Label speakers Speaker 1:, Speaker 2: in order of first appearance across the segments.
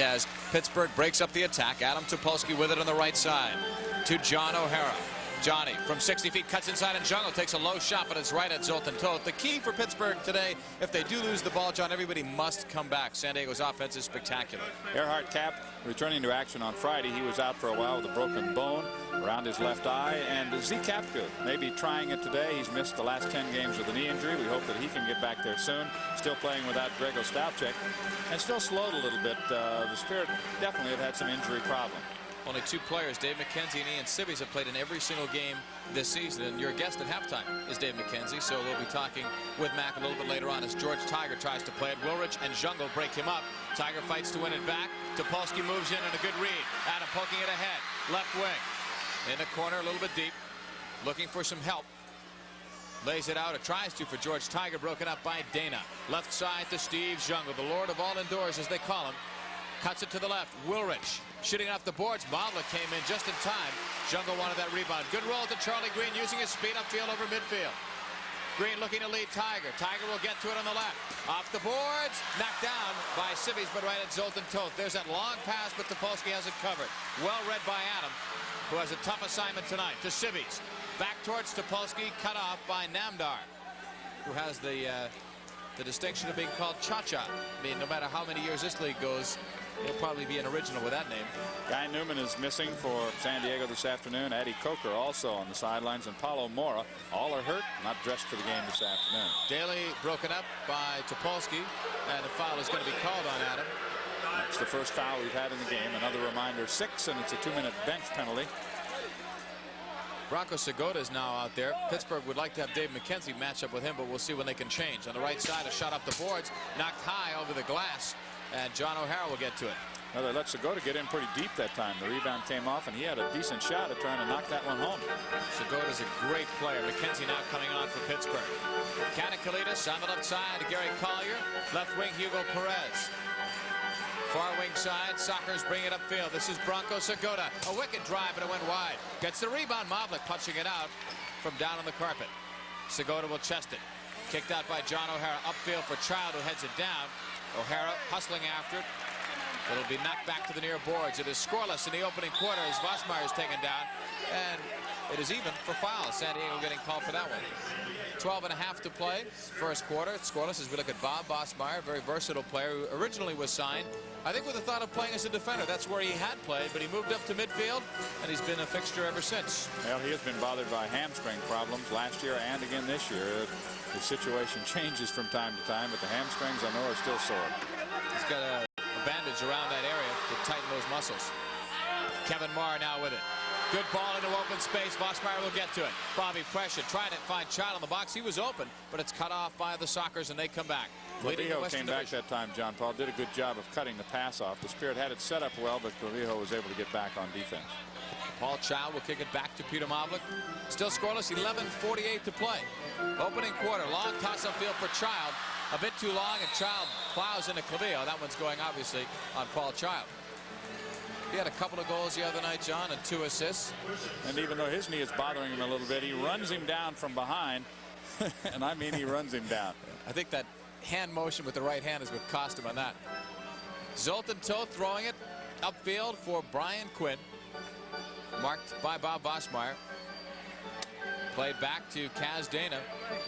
Speaker 1: As Pittsburgh breaks up the attack, Adam Topolsky with it on the right side to John O'Hara. Johnny from 60 feet cuts inside, and Jungle takes a low shot, but it's right at Zoltan Toth. The key for Pittsburgh today, if they do lose the ball, John, everybody must come back. San Diego's offense is spectacular.
Speaker 2: Earhart Cap returning to action on Friday. He was out for a while with a broken bone around his left eye, and Z Kapka maybe trying it today. He's missed the last 10 games with a knee injury. We hope that he can get back there soon. Still playing without Greg Ostapchek, and still slowed a little bit. The Spirit definitely have had some injury problem.
Speaker 1: Only two players, Dave McKenzie and Ian Sibbies, have played in every single game this season. And your guest at halftime is Dave McKenzie. So we'll be talking with Mac a little bit later on as George Tiger tries to play it. Wilrich and Jungle break him up. Tiger fights to win it back. Topolsky moves in and a good read. Adam poking it ahead. Left wing. In the corner, a little bit deep. Looking for some help. Lays it out, or tries to, for George Tiger, broken up by Dana. Left side to Steve Jungle, the Lord of all indoors as they call him. Cuts it to the left. Wilrich shooting off the boards. Mavlik came in just in time. Jungle wanted that rebound. Good roll to Charlie Green, using his speed upfield over midfield. Green looking to lead Tiger. Tiger will get to it on the left. Off the boards. Knocked down by Sibbies, but right at Zoltan Toth. There's that long pass, but Topolsky has it covered. Well read by Adam, who has a tough assignment tonight. To Sibbies. Back towards Topolsky, cut off by Namdar, who has the distinction of being called Cha-Cha. I mean, no matter how many years this league goes, he'll probably be an original with that name.
Speaker 2: Guy Newman is missing for San Diego this afternoon. Eddie Coker also on the sidelines, and Paulo Mora. All are hurt, not dressed for the game this afternoon.
Speaker 1: Daly broken up by Topolsky, and a foul is going to be called on Adam.
Speaker 2: It's the first foul we've had in the game. Another reminder, 6, and it's a 2-minute bench penalty.
Speaker 1: Bronco Segota is now out there. Pittsburgh would like to have Dave McKenzie match up with him, but we'll see when they can change. On the right side, a shot off the boards, knocked high over the glass, and John O'Hara will get to it.
Speaker 2: Well, they let Segota get in pretty deep that time. The rebound came off, and he had a decent shot at trying to knock that one home.
Speaker 1: Segota's a great player. McKenzie now coming on for Pittsburgh. Katakalitis on the left side to Gary Collier. Left wing, Hugo Perez. Far wing side, Sockers bring it upfield. This is Bronco Segota. A wicked drive, and it went wide. Gets the rebound. Mavlik punching it out from down on the carpet. Segota will chest it. Kicked out by John O'Hara. Upfield for Child, who heads it down. O'Hara hustling after it. It'll be knocked back to the near boards. It is scoreless in the opening quarter as Vosmeyer is taken down. And it is even for fouls. San Diego getting called for that one. 12.5 to play. First quarter. It's scoreless as we look at Bob Vosmeyer, very versatile player who originally was signed, I think, with the thought of playing as a defender. That's where he had played, but he moved up to midfield, and he's been a fixture ever since.
Speaker 2: Well, he has been bothered by hamstring problems last year and again this year. The situation changes from time to time, but the hamstrings, I know, are still sore.
Speaker 1: He's got a bandage around that area to tighten those muscles. Kevin Marr now with it. Good ball into open space. Vosmeyer will get to it. Bobby Pressure trying to find Child in the box. He was open, but it's cut off by the Sockers, and they come back.
Speaker 2: Clavijo came back that time, John Paul. Did a good job of cutting the pass off. The Spirit had it set up well, but Clavijo was able to get back on defense.
Speaker 1: Paul Child will kick it back to Peter Mavlik. Still scoreless, 11:48 to play. Opening quarter, long toss upfield for Child. A bit too long, and Child plows into Clavijo. That one's going, obviously, on Paul Child. He had a couple of goals the other night, John, and 2 assists.
Speaker 2: And even though his knee is bothering him a little bit, he runs him down from behind. And I mean, he runs him down.
Speaker 1: I think that hand motion with the right hand is what cost him on that. Zoltan Toth throwing it upfield for Brian Quinn. Marked by Bob Vosmeyer. Played back to Kaz Dana.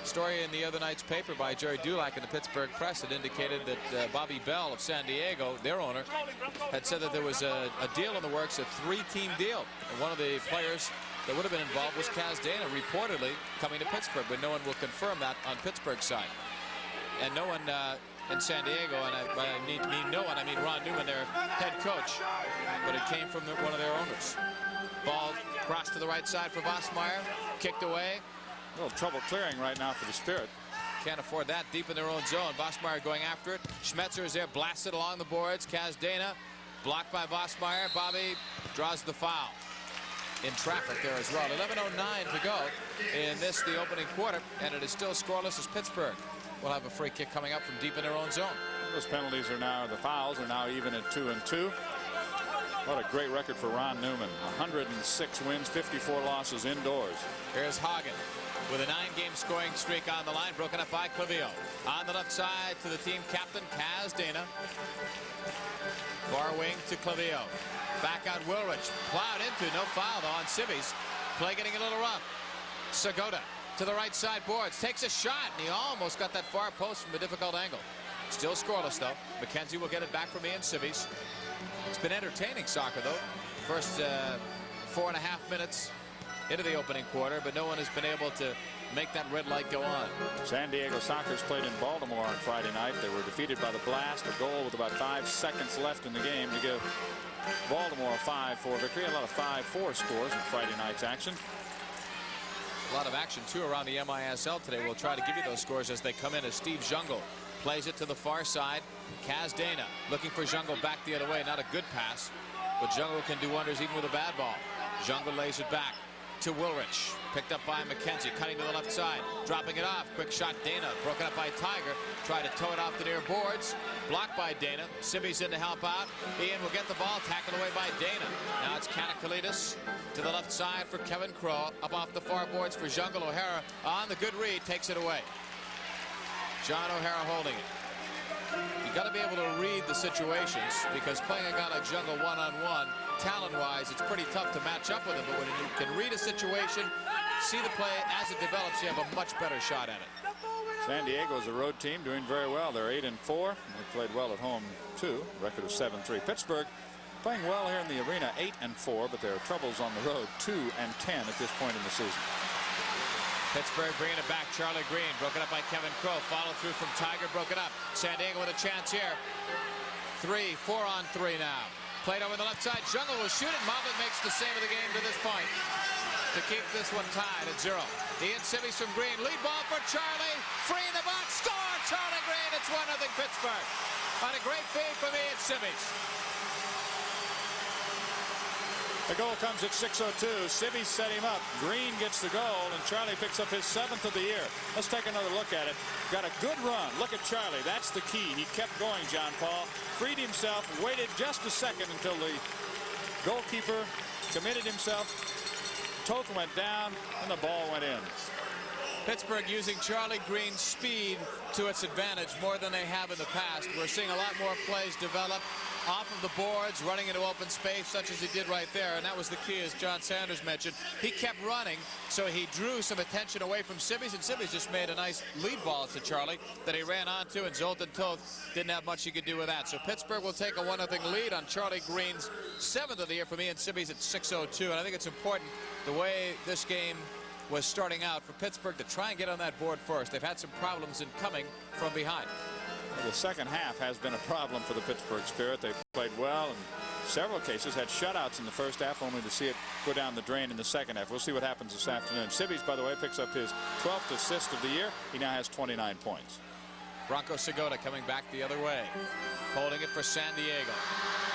Speaker 1: Story in the other night's paper by Jerry Dulac in the Pittsburgh Press had indicated that Bobby Bell of San Diego, their owner, had said that there was a deal in the works, a 3-team deal. And one of the players that would have been involved was Kaz Dana, reportedly coming to Pittsburgh, but no one will confirm that on Pittsburgh's side. And no one in San Diego, and I mean no one, I mean Ron Newman, their head coach, but it came from one of their owners. Ball crossed to the right side for Vosmeyer, kicked away.
Speaker 2: A little trouble clearing right now for the Spirit.
Speaker 1: Can't afford that deep in their own zone. Vosmeyer going after it. Schmetzer is there, blasted along the boards. Kaz Dana blocked by Vosmeyer. Bobby draws the foul. In traffic there as well. 11:09 to go in this, the opening quarter, and it is still scoreless as Pittsburgh will have a free kick coming up from deep in their own zone.
Speaker 2: Those penalties are now, the fouls are now even at 2-2. What a great record for Ron Newman. 106 wins, 54 losses indoors.
Speaker 1: Here's Hagen with a 9-game scoring streak on the line, broken up by Clavijo. On the left side to the team captain, Kaz Dana. Far away to Clavillo. Back out Wilrich. Plowed into. No foul though on Sibby's. Play getting a little rough. Segota to the right side boards. Takes a shot, and he almost got that far post from a difficult angle. Still scoreless though. McKenzie will get it back from Ian Sibby's. It's been entertaining soccer though. First 4.5 minutes into the opening quarter, but no one has been able to make that red light go on.
Speaker 2: San Diego Sockers played in Baltimore on Friday night. They were defeated by the Blast, a goal with about 5 seconds left in the game to give Baltimore a 5-4 victory. A lot of 5-4 scores in Friday night's action.
Speaker 1: A lot of action too around the MISL today. We'll try to give you those scores as they come in as Steve Jungle plays it to the far side. Kaz Dana looking for Jungle back the other way. Not a good pass, but Jungle can do wonders even with a bad ball. Jungle lays it back to Wilrich. Picked up by McKenzie, cutting to the left side, dropping it off. Quick shot, Dana. Broken up by Tiger. Tried to tow it off the near boards. Blocked by Dana. Sibby's in to help out. Ian will get the ball, tackled away by Dana. Now it's Kanakalides to the left side for Kevin Crow. Up off the far boards for Jungle. O'Hara on the good read, takes it away. John O'Hara holding it. You got to be able to read the situations, because playing a guy like Jungle one-on-one, talent-wise, it's pretty tough to match up with him. But when you can read a situation, see the play as it develops, you have a much better shot at it.
Speaker 2: San Diego is a road team doing very well. They're 8-4. They played well at home too. Record of 7-3. Pittsburgh playing well here in the arena, 8-4, but there are troubles on the road, 2-10 at this point in the season.
Speaker 1: Pittsburgh bringing it back. Charlie Green broken up by Kevin Crow. Follow through from Tiger, broken up. San Diego with a chance here. 4 on 3 now. Played over the left side. Jungle will shoot it. Mobley makes the save of the game to this point to keep this one tied at 0. Ian Sibby's from Green. Lead ball for Charlie. Free in the box. Score! Charlie Green. It's 1-0 Pittsburgh. On a great feed from Ian Sibby's.
Speaker 2: The goal comes at 6:02. Sibby set him up. Green gets the goal, and Charlie picks up his 7th of the year. Let's take another look at it. Got a good run. Look at Charlie. That's the key. He kept going, John Paul. Freed himself. Waited just a second until the goalkeeper committed himself. Toth went down, and the ball went in.
Speaker 1: Pittsburgh using Charlie Green's speed to its advantage more than they have in the past. We're seeing a lot more plays develop off of the boards, running into open space, such as he did right there. And that was the key, as John Sanders mentioned. He kept running, so he drew some attention away from Sibby's, and Sibby's just made a nice lead ball to Charlie that he ran onto, and Zoltan Toth didn't have much he could do with that. So Pittsburgh will take a 1-0 lead on Charlie Green's 7th of the year from Ian Sibby's at 6:02. And I think it's important the way this game was starting out for Pittsburgh to try and get on that board first. They've had some problems in coming from behind.
Speaker 2: The second half has been a problem for the Pittsburgh Spirit. They played well, and several cases had shutouts in the first half, only to see it go down the drain in the second half. We'll see what happens this afternoon. Sibby's, by the way, picks up his 12th assist of the year. He now has 29 points.
Speaker 1: Bronco Segota coming back the other way, holding it for San Diego.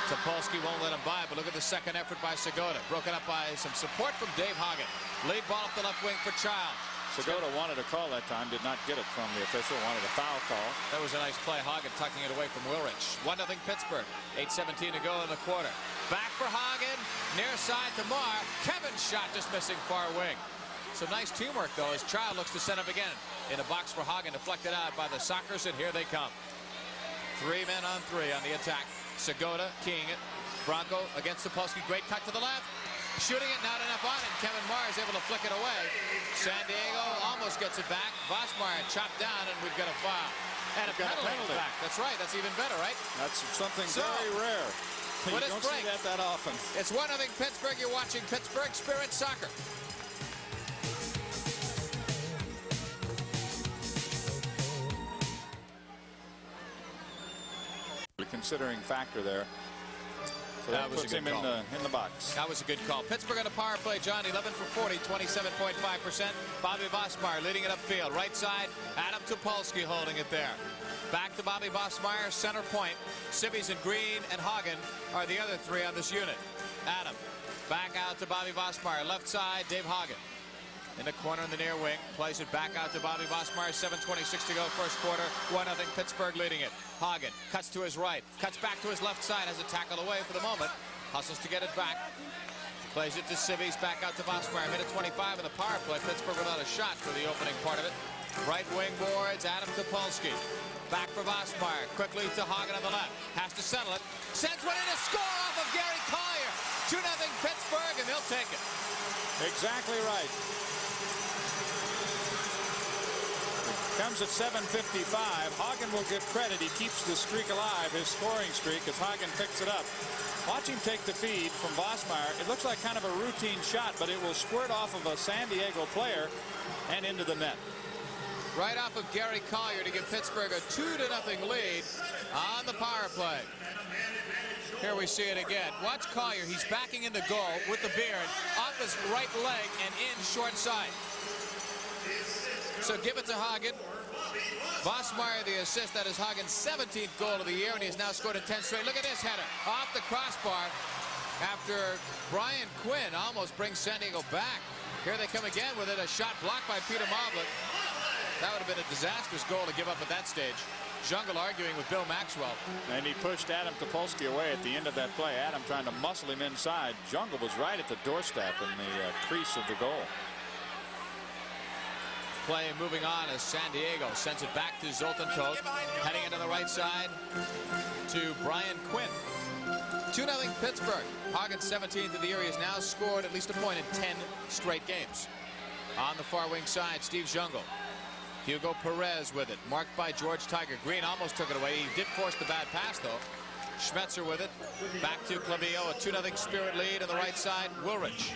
Speaker 1: Topolsky won't let him by, but look at the second effort by Segota. Broken up by some support from Dave Hoggett. Lead ball up the left wing for Child.
Speaker 2: Segota wanted a call that time, did not get it from the official, wanted a foul call.
Speaker 1: That was a nice play. Hoggett tucking it away from Wilrich. 1-0 Pittsburgh. 8:17 to go in the quarter. Back for Hoggett. Near side to Marr. Kevin's shot just missing far wing. Some nice teamwork, though, as Child looks to set up again. In a box for Hoggett, deflected out by the Sockers, and here they come. 3 men on 3 on the attack. Segota keying it. Bronco against Topolsky. Great cut to the left. Shooting it, not enough on it. Kevin Marr is able to flick it away. San Diego almost gets it back. Vosmeyer chopped down, and we've got a foul. And a penalty. Back. That's right. That's even better, right?
Speaker 2: That's something very rare. You don't see that often.
Speaker 1: It's 1-0 Pittsburgh. You're watching Pittsburgh Spirit Soccer.
Speaker 2: Considering factor there. So that puts him in the box.
Speaker 1: That was a good call. Pittsburgh on a power play, John, 11 for 40, 27.5%. Bobby Vosmeyer leading it upfield. Right side, Adam Topolsky holding it there. Back to Bobby Vosmeyer, center point. Sibby's and Green and Hagen are the other 3 on this unit. Adam, back out to Bobby Vosmeyer. Left side, Dave Hagen. In the corner in the near wing, plays it back out to Bobby Vosmeyer. 7:26 to go, first quarter. 1-0 Pittsburgh leading it. Hagen cuts to his right, cuts back to his left side, has a tackle away for the moment. Hustles to get it back. Plays it to Sibby's, back out to Vosmeyer. Minute 25 in the power play. Pittsburgh without a shot for the opening part of it. Right wing boards, Adam Topolsky. Back for Vosmeyer. Quickly to Hagen on the left. Has to settle it. Sends one in to score off of Gary Collier. 2-0 Pittsburgh, and they'll take it.
Speaker 2: Exactly right. Comes at 7:55. Hagen will get credit. He keeps the streak alive, his scoring streak, as Hagen picks it up. Watch him take the feed from Vosmeyer. It looks like kind of a routine shot, but it will squirt off of a San Diego player and into the net.
Speaker 1: Right off of Gary Collier to give Pittsburgh a 2-0 lead on the power play. Here we see it again. Watch Collier. He's backing in the goal with the beard off his right leg and in short side. So give it to Hagen. Vosmeyer the assist. That is Hagen's 17th goal of the year, and he's now scored a 10 straight. Look at this header off the crossbar after Brian Quinn almost brings San Diego back. Here they come again with it. A shot blocked by Peter Mavlik. That would have been a disastrous goal to give up at that stage. Jungle arguing with Bill Maxwell.
Speaker 2: And he pushed Adam Topolsky away at the end of that play. Adam trying to muscle him inside. Jungle was right at the doorstep in the crease of the goal.
Speaker 1: Play moving on as San Diego sends it back to Zoltan Toth. Heading into the right side to Brian Quinn. 2-0 Pittsburgh. Hagen's 17th of the year. He has now scored at least a point in 10 straight games. On the far wing side, Steve Jungle. Hugo Perez with it, marked by George Tiger. Green almost took it away. He did force the bad pass, though. Schmetzer with it. Back to Clavillo. A 2-0 Spirit lead on the right side. Woolrich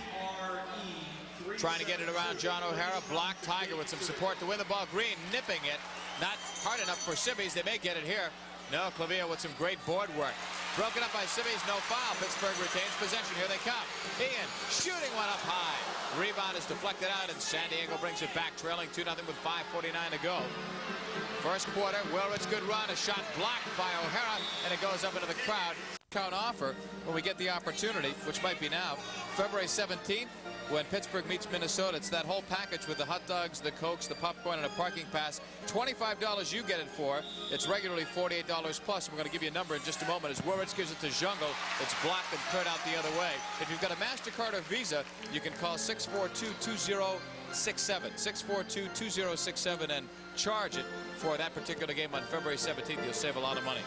Speaker 1: trying to get it around John O'Hara. Blocked. Tiger with some support to win the ball. Green nipping it. Not hard enough for Sibbies. They may get it here. No, Clavillo with some great board work. Broken up by Sibbies. No foul. Pittsburgh retains possession. Here they come. Ian shooting one up high. Rebound is deflected out, and San Diego brings it back, trailing 2-0 with 5:49 to go. First quarter, Woolrich, good run. A shot blocked by O'Hara, and it goes up into the crowd. Count offer when we get the opportunity, which might be now. February 17th, when Pittsburgh meets Minnesota. It's that whole package with the hot dogs, the Cokes, the popcorn, and a parking pass. $25 you get it for. It's regularly $48 plus. We're going to give you a number in just a moment as Woolrich gives it to Jungle. It's blocked and cleared out the other way. If you've got a MasterCard or Visa, you can call 642-2067. 642-2067 and charge it for that particular game on February 17th. You'll save a lot of money.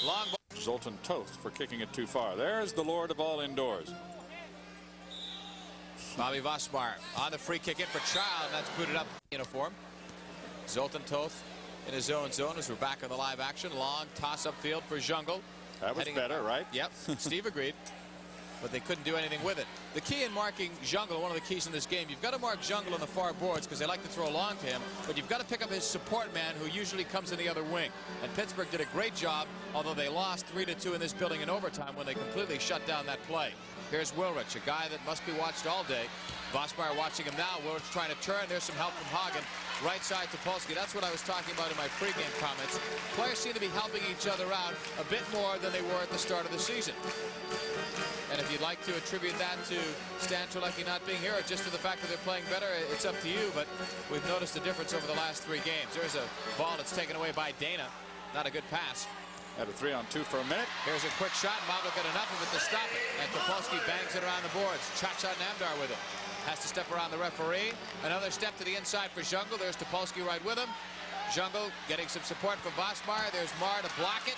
Speaker 1: Long ball.
Speaker 2: Zoltan Toth for kicking it too far. There's the Lord of all indoors.
Speaker 1: Bobby Vosmeyer on the free kick in for Child, and that's booted up uniform. Zoltan Toth in his own zone as we're back on the live action. Long toss up field for Jungle.
Speaker 2: That was better, right?
Speaker 1: Yep. Steve agreed. But they couldn't do anything with it. The key in marking Jungle, one of the keys in this game, you've got to mark Jungle on the far boards because they like to throw long to him, but you've got to pick up his support man who usually comes in the other wing. And Pittsburgh did a great job, although they lost 3-2 in this building in overtime when they completely shut down that play. Here's Woolrich, a guy that must be watched all day. Vosmeyer watching him now. Woolrich trying to turn. There's some help from Hagen. Right side to Polsky. That's what I was talking about in my pregame comments. Players seem to be helping each other out a bit more than they were at the start of the season. And if you'd like to attribute that to Stan Trelecky not being here or just to the fact that they're playing better, it's up to you. But we've noticed a difference over the last 3 games. There's a ball that's taken away by Dana. Not a good pass.
Speaker 2: Had a 3-on-2 for a minute.
Speaker 1: Here's a quick shot. Mavlik got enough of it to stop it. And Topolsky bangs it around the boards. Cha-Cha Namdar with it. Has to step around the referee. Another step to the inside for Jungle. There's Topolsky right with him. Jungle getting some support from Vosmeyer. There's Marr to block it.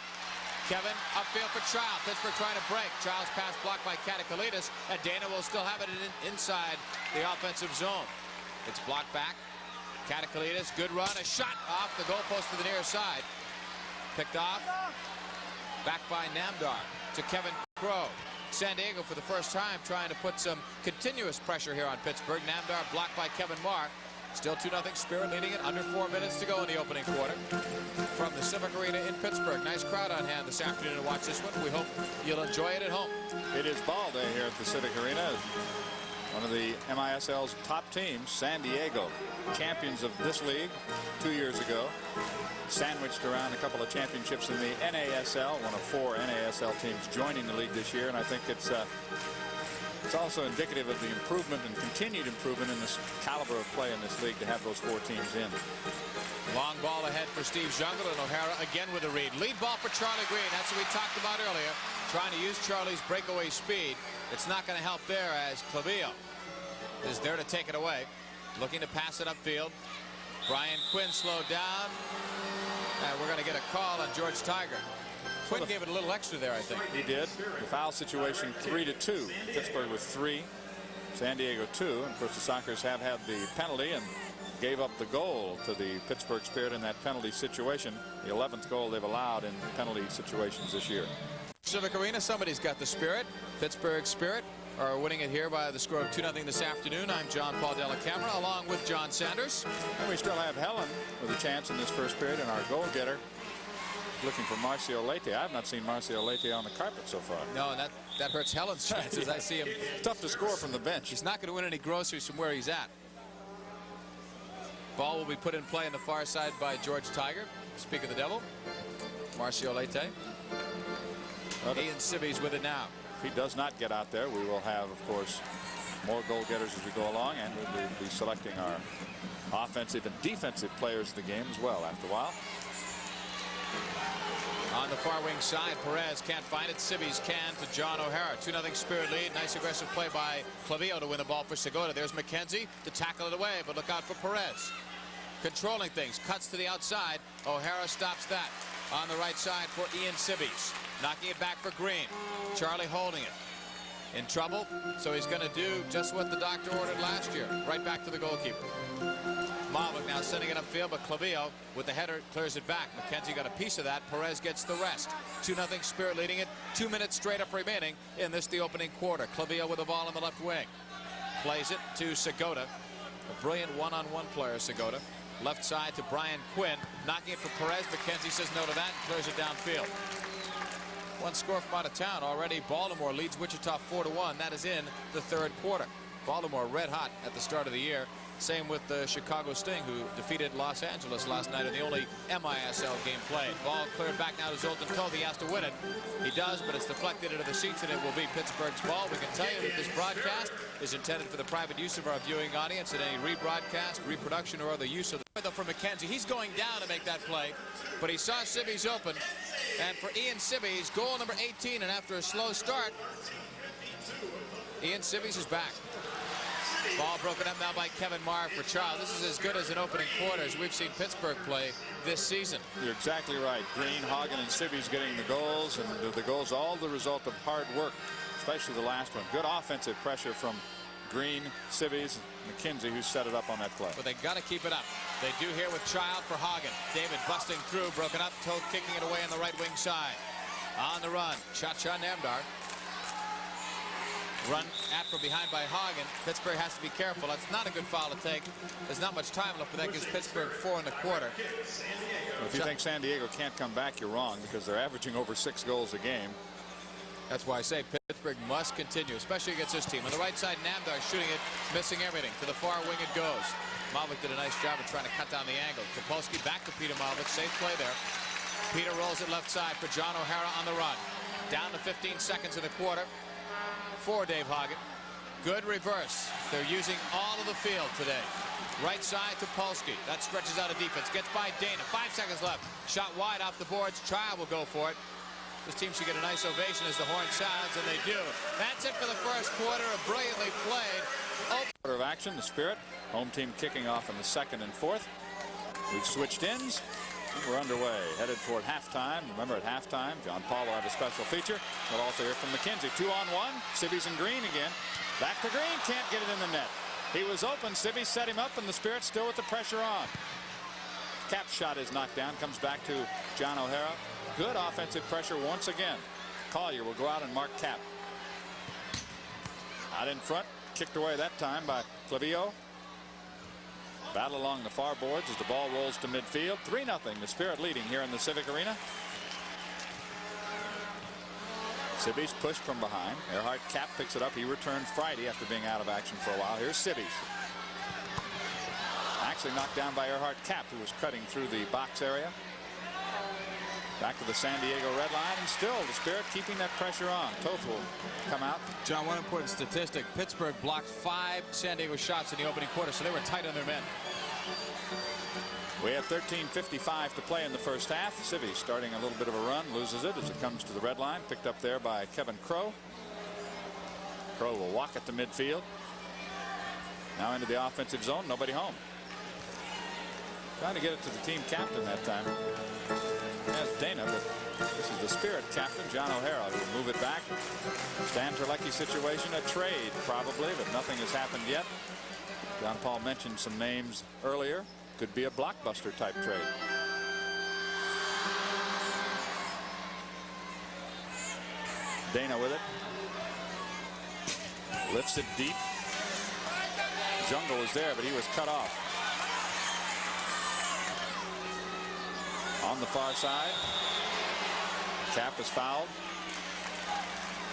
Speaker 1: Kevin upfield for Child. Pittsburgh trying to break. Child's pass blocked by Katakalitis. And Dana will still have it inside the offensive zone. It's blocked back. Katakalitis, good run. A shot off the goalpost to the near side. Picked off. Back by Namdar to Kevin Crow. San Diego for the first time trying to put some continuous pressure here on Pittsburgh. Namdar blocked by Kevin Marr. Still 2-0 Spirit leading it. Under 4 minutes to go in the opening quarter. From the Civic Arena in Pittsburgh. Nice crowd on hand this afternoon to watch this one. We hope you'll enjoy it at home.
Speaker 2: It is ball day here at the Civic Arena. One of the MISL's top teams, San Diego, champions of this league 2 years ago. Sandwiched around a couple of championships in the NASL, one of 4 NASL teams joining the league this year, and I think it's also indicative of the improvement and continued improvement in this caliber of play in this league to have those 4 teams in.
Speaker 1: Long ball ahead for Steve Jungle, and O'Hara again with a read. Lead ball for Charlie Green. That's what we talked about earlier. Trying to use Charlie's breakaway speed. It's not going to help there as Clavillo is there to take it away. Looking to pass it upfield. Brian Quinn slowed down. And we're going to get a call on George Tiger. Quinn gave it a little extra there, I think.
Speaker 2: He did. The foul situation 3-2. Pittsburgh with 3. San Diego 2. And of course the Sockers have had the penalty and gave up the goal to the Pittsburgh Spirit in that penalty situation. The 11th goal they've allowed in penalty situations this year.
Speaker 1: Civic Arena, somebody's got the Spirit. Pittsburgh Spirit are winning it here by the score of 2-0 this afternoon. I'm John Paul Della Camera along with John Sanders.
Speaker 2: And we still have Helen with a chance in this first period, and our goal getter looking for Marcio Leite. I have not seen Marcio Leite on the carpet so far.
Speaker 1: No, and that hurts Helen's chances. I see him.
Speaker 2: Tough to score from the bench.
Speaker 1: He's not going to win any groceries from where he's at. Ball will be put in play on the far side by George Tiger. Speak of the devil, Marcio Leite. Ian Sibby's with it now.
Speaker 2: If he does not get out there, we will have, of course, more goal getters as we go along, and we'll be selecting our offensive and defensive players of the game as well after a while.
Speaker 1: On the far wing side, Perez can't find it. Sibby's can to John O'Hara. 2-0 Spirit lead. Nice aggressive play by Clavillo to win the ball for Segota. There's McKenzie to tackle it away, but look out for Perez. Controlling things, cuts to the outside. O'Hara stops that. On the right side for Ian Sibby's. Knocking it back for Green. Charlie holding it. In trouble, so he's going to do just what the doctor ordered last year. Right back to the goalkeeper. Malvik now sending it upfield, but Clavillo with the header clears it back. McKenzie got a piece of that. Perez gets the rest. 2-0 Spirit leading it. 2 minutes straight up remaining in this, the opening quarter. Clavillo with the ball on the left wing. Plays it to Segota. A brilliant one-on-one player, Segota. Left side to Brian Quinn. Knocking it for Perez. McKenzie says no to that and clears it downfield. One score from out of town already. Baltimore leads Wichita 4-1. That is in the third quarter. Baltimore red hot at the start of the year. Same with the Chicago Sting, who defeated Los Angeles last night in the only MISL game played. Ball cleared back now to Zoltan Tove. He has to win it. He does, but it's deflected into the seats, and it will be Pittsburgh's ball. We can tell you that this broadcast is intended for the private use of our viewing audience, and any rebroadcast, reproduction, or other use of the for McKenzie. He's going down to make that play, but he saw Sibby's open, and for Ian Sibby's goal number 18, and after a slow start, Ian Sibby's is back. Ball broken up now by Kevin Marr for Charles. This is as good as an opening quarter as we've seen Pittsburgh play this season.
Speaker 2: You're exactly right. Green, Hagen, and Sibby's getting the goals, and the goals all the result of hard work, especially the last one. Good offensive pressure from Green, Sibby's, McKenzie, who set it up on that play.
Speaker 1: But they got to keep it up. They do here with Child for Hagen. David busting through, broken up, Toth kicking it away on the right wing side. On the run, Cha-Cha Namdar. Run at from behind by Hagen. Pittsburgh has to be careful. That's not a good foul to take. There's not much time left, but that gives Pittsburgh 4 1/4.
Speaker 2: If you think San Diego can't come back, you're wrong, because they're averaging over 6 goals a game.
Speaker 1: That's why I say Pittsburgh must continue, especially against this team. On the right side, Namdar shooting it, missing everything. To the far wing it goes. Malvik did a nice job of trying to cut down the angle. Topolsky back to Peter Malvik. Safe play there. Peter rolls it left side for John O'Hara on the run. Down to 15 seconds in the quarter for Dave Hagen. Good reverse. They're using all of the field today. Right side to Polsky. That stretches out a defense. Gets by Dana. 5 seconds left. Shot wide off the boards. Child will go for it. This team should get a nice ovation as the horn sounds, and they do. That's it for the first quarter. A brilliantly played
Speaker 2: Quarter of action. The Spirit, home team kicking off in the second and fourth. We've switched ends. We're underway, headed toward halftime. Remember, at halftime, John Paul will have a special feature. We'll also hear from McKenzie. 2-on-1. Sibby's and Green again. Back to Green. Can't get it in the net. He was open. Sibby set him up, and the Spirit still with the pressure on. Cap's shot is knocked down. Comes back to John O'Hara. Good offensive pressure once again. Collier will go out and mark Cap. Out in front. Kicked away that time by Clavillo. Battle along the far boards as the ball rolls to midfield. 3-0. The Spirit leading here in the Civic Arena. Sibby's pushed from behind. Earhart Cap picks it up. He returned Friday after being out of action for a while. Here's Sibby's. Actually knocked down by Earhart Cap, who was cutting through the box area. Back to the San Diego red line, and still the Spirit keeping that pressure on. Toth will come out.
Speaker 1: John, one important statistic. Pittsburgh blocked 5 San Diego shots in the opening quarter, so they were tight on their men.
Speaker 2: We have 13:55 to play in the first half. Sibby starting a little bit of a run, loses it as it comes to the red line. Picked up there by Kevin Crow. Crow will walk it to midfield. Now into the offensive zone. Nobody home. Trying to get it to the team captain that time. That's Dana, but this is the Spirit captain, John O'Hara, who will move it back. Stan Terlecki situation, a trade probably, but nothing has happened yet. John Paul mentioned some names earlier. Could be a blockbuster type trade. Dana with it. Lifts it deep. Jungle was there, but he was cut off. On the far side. Cap is fouled.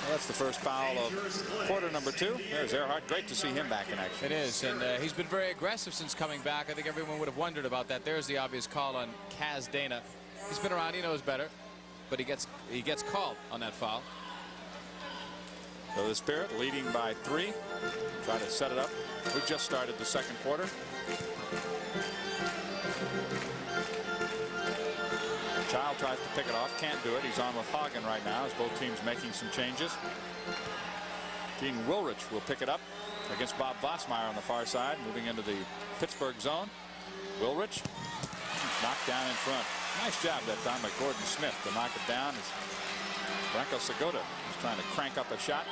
Speaker 2: Well, that's the first foul of quarter number 2. There's Earhart. Great to see him back in action.
Speaker 1: It is, and he's been very aggressive since coming back. I think everyone would have wondered about that. There's the obvious call on Kaz Dana. He's been around, he knows better, but he gets called on that foul.
Speaker 2: So the Spirit leading by 3. Try to set it up. We just started the second quarter. Child tries to pick it off, can't do it. He's on with Hagen right now as both teams making some changes. Gene Wilrich will pick it up against Bob Vossmeyer on the far side, moving into the Pittsburgh zone. Wilrich knocked down in front. Nice job that time by Gordon Smith to knock it down as Branko Segota is trying to crank up a shot.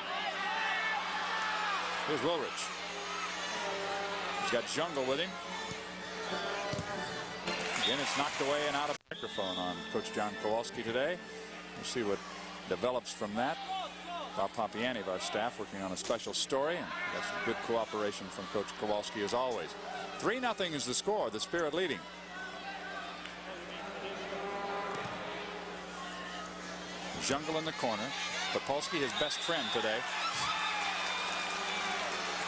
Speaker 2: Here's Wilrich. He's got Jungle with him. Again, it's knocked away and out of the microphone on Coach John Kowalski today. We'll see what develops from that. Bob Papiani of our staff working on a special story, and got some good cooperation from Coach Kowalski as always. 3-0 is the score. The Spirit leading. Jungle in the corner. Topolsky, his best friend today.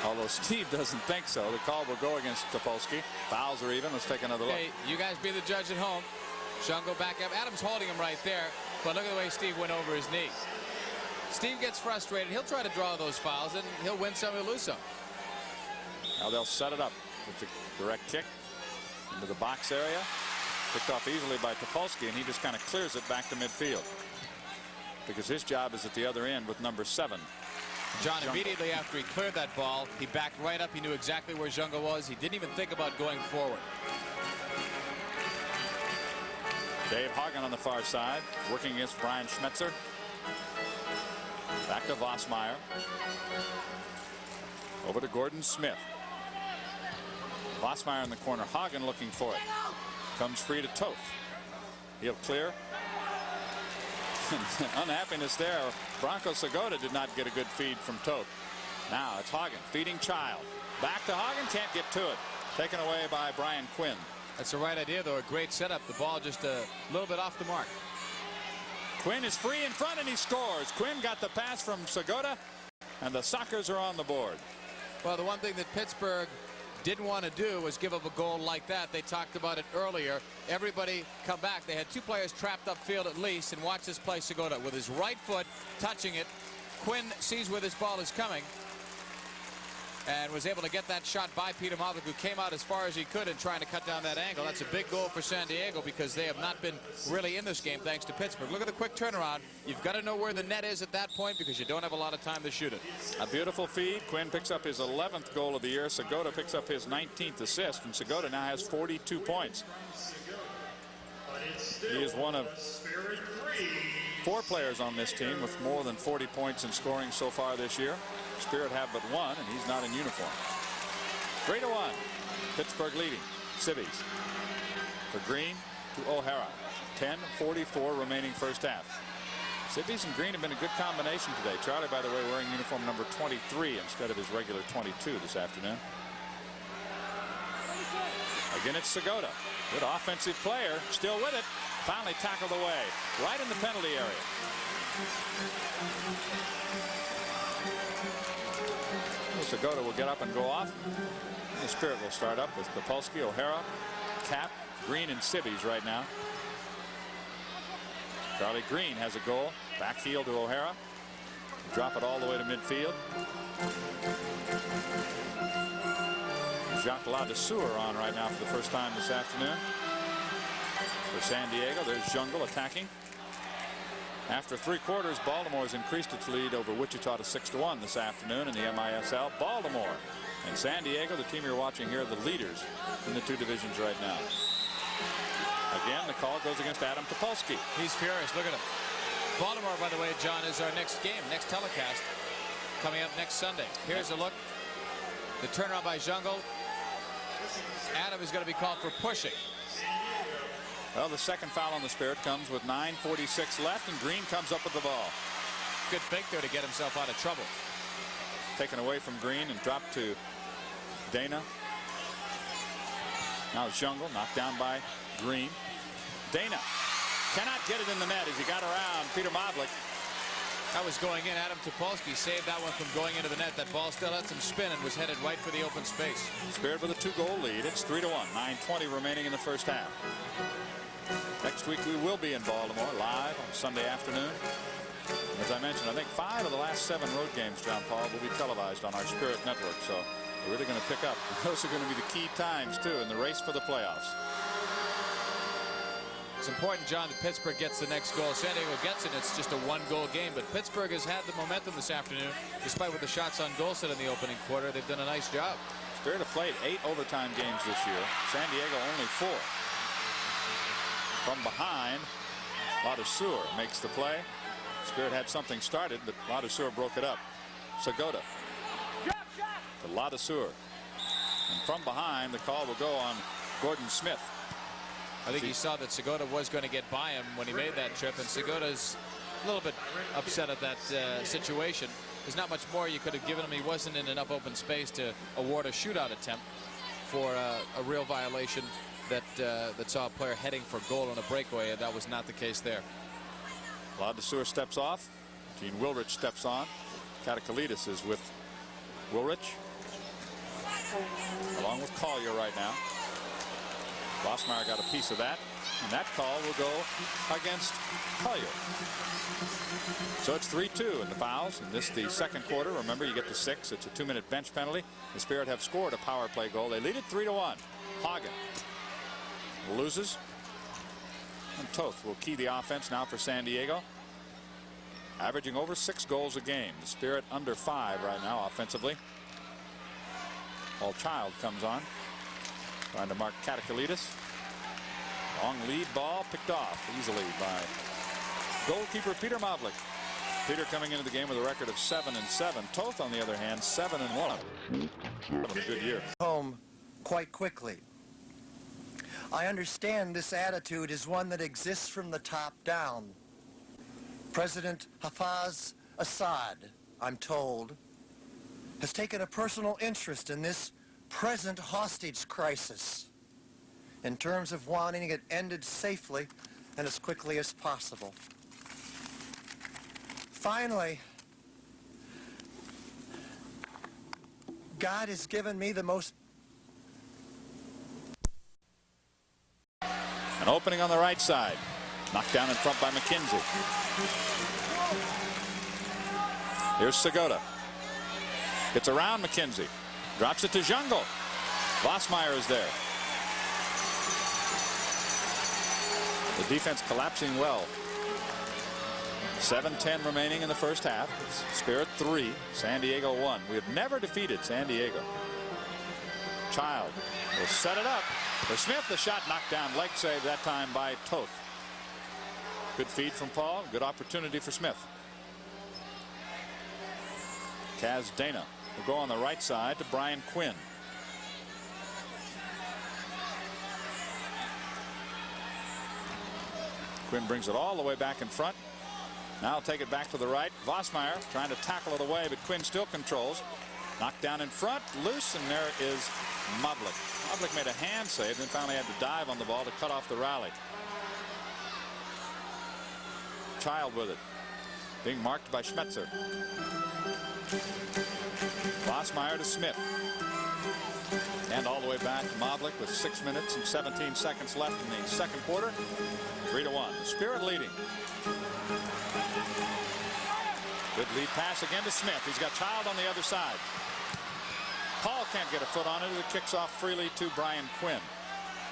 Speaker 2: Although Steve doesn't think so. The call will go against Topolsky. Fouls are even. Let's take another look.
Speaker 1: Hey, you guys be the judge at home. Jungle back up. Adams holding him right there. But look at the way Steve went over his knee. Steve gets frustrated. He'll try to draw those fouls, and he'll win some, he'll lose some.
Speaker 2: Now they'll set it up with the direct kick into the box area. Picked off easily by Topolsky, and he just kind of clears it back to midfield. Because his job is at the other end with number 7.
Speaker 1: John, immediately after he cleared that ball, he backed right up. He knew exactly where Jungle was. He didn't even think about going forward.
Speaker 2: Dave Hagen on the far side, working against Brian Schmetzer. Back to Vossmeyer. Over to Gordon Smith. Vossmeyer in the corner. Hagen looking for it. Comes free to Toth. He'll clear. Unhappiness there. Branko Segota did not get a good feed from Toth. Now it's Hagen feeding Child. Back to Hagen. Can't get to it. Taken away by Brian Quinn.
Speaker 1: That's the right idea, though. A great setup. The ball just a little bit off the mark.
Speaker 2: Quinn is free in front, and he scores. Quinn got the pass from Segota, and the Sockers are on the board.
Speaker 1: Well, the one thing that Pittsburgh didn't want to do was give up a goal like that. They talked about it earlier. Everybody come back. They had 2 players trapped upfield at least, and watch this play. Segota with his right foot touching it. Quinn sees where this ball is coming and was able to get that shot by Peter Mavic, who came out as far as he could in trying to cut down that angle. That's a big goal for San Diego because they have not been really in this game thanks to Pittsburgh. Look at the quick turnaround. You've got to know where the net is at that point because you don't have a lot of time to shoot it.
Speaker 2: A beautiful feed. Quinn picks up his 11th goal of the year. Segota picks up his 19th assist, and Segota now has 42 points. He is one of 4 players on this team with more than 40 points in scoring so far this year. Spirit have but 1, and he's not in uniform. 3-1. Pittsburgh leading. Civvies for Green to O'Hara. 10:44 remaining first half. Civvies and Green have been a good combination today. Charlie, by the way, wearing uniform number 23 instead of his regular 22 this afternoon. Again, it's Segota. Good offensive player. Still with it. Finally tackled away. Right in the penalty area. Segota will get up and go off. The Spirit will start up with Topolsky, O'Hara, Cap, Green, and Civvies right now. Charlie Green has a goal. Back heel to O'Hara. Drop it all the way to midfield. Jacques Ladesseur on right now for the first time this afternoon. For San Diego, there's Jungle attacking. After 3 quarters, Baltimore has increased its lead over Wichita to 6-1 this afternoon in the MISL. Baltimore and San Diego, the team you're watching here, are the leaders in the 2 divisions right now. Again, the call goes against Adam Topolsky.
Speaker 1: He's furious. Look at him. Baltimore, by the way, John, is our next game, next telecast, coming up next Sunday. Here's a look. The turnaround by Jungle. Adam is going to be called for pushing.
Speaker 2: Well, the second foul on the Spirit comes with 9:46 left, and Green comes up with the ball.
Speaker 1: Good fake there to get himself out of trouble.
Speaker 2: Taken away from Green and dropped to Dana. Now Jungle knocked down by Green. Dana cannot get it in the net as he got around Peter Modlik.
Speaker 1: That was going in. Adam Topolsky saved that one from going into the net. That ball still had some spin and was headed right for the open space.
Speaker 2: Spirit with a 2-goal lead. It's 3-1. 9:20 remaining in the first half. Next week we will be in Baltimore live on Sunday afternoon. As I mentioned, I think 5 of the last 7 road games, John Paul, will be televised on our Spirit network. So we're really going to pick up. Those are going to be the key times, too, in the race for the playoffs.
Speaker 1: It's important, John, that Pittsburgh gets the next goal. San Diego gets it. It's just a 1-goal game. But Pittsburgh has had the momentum this afternoon, despite what the shots on goal said in the opening quarter. They've done a nice job.
Speaker 2: Spirit have played 8 overtime games this year. San Diego only 4. From behind, Ladouceur makes the play. Spirit had something started, but Ladouceur broke it up. Segota to Ladouceur. And from behind, the call will go on Gordon Smith.
Speaker 1: I think he saw that Segota was going to get by him when he made that trip, and Segota's a little bit upset at that situation. There's not much more you could have given him. He wasn't in enough open space to award a shootout attempt for a real violation that saw a player heading for goal on a breakaway. That was not the case there.
Speaker 2: Ladouceur steps off. Gene Wilrich steps on. Katakalidis is with Wilrich, along with Collier right now. Vossmeyer got a piece of that, and that call will go against Collier. So it's 3-2 in the fouls, and this the second quarter. Remember, you get to 6. It's a 2-minute bench penalty. The Spirit have scored a power play goal. They lead it 3-1. Hagen loses, and Toth will key the offense now for San Diego, averaging over 6 goals a game. The Spirit under 5 right now offensively. Paul Child comes on, trying to mark Katakalidis. Long lead ball picked off easily by goalkeeper Peter Modlik. Peter coming into the game with a record of 7-7. Toth, on the other hand, 7-1. A good year.
Speaker 3: Home quite quickly. I understand this attitude is one that exists from the top down. President Hafez Assad, I'm told, has taken a personal interest in this present hostage crisis in terms of wanting it ended safely and as quickly as possible. Finally, God has given me the most...
Speaker 2: An opening on the right side. Knocked down in front by McKenzie. Here's Segota. Gets around McKenzie. Drops it to Jungle. Vossmeyer is there. The defense collapsing well. 7:10 remaining in the first half. It's Spirit 3, San Diego 1. We have never defeated San Diego. Child will set it up for Smith. The shot knocked down. Leg save that time by Toth. Good feed from Paul. Good opportunity for Smith. Kaz Dana will go on the right side to Brian Quinn. Quinn brings it all the way back in front. Now he'll take it back to the right. Vossmeyer trying to tackle it away, but Quinn still controls. Knocked down in front, loose, and there is Modlik. Modlik made a hand save, then finally had to dive on the ball to cut off the rally. Child with it, being marked by Schmetzer. Vossmeyer to Smith. And all the way back to Modlik with 6 minutes and 17 seconds left in the second quarter. 3-1. Spirit leading. Good lead pass again to Smith. He's got Child on the other side. Paul can't get a foot on it. It kicks off freely to Brian Quinn.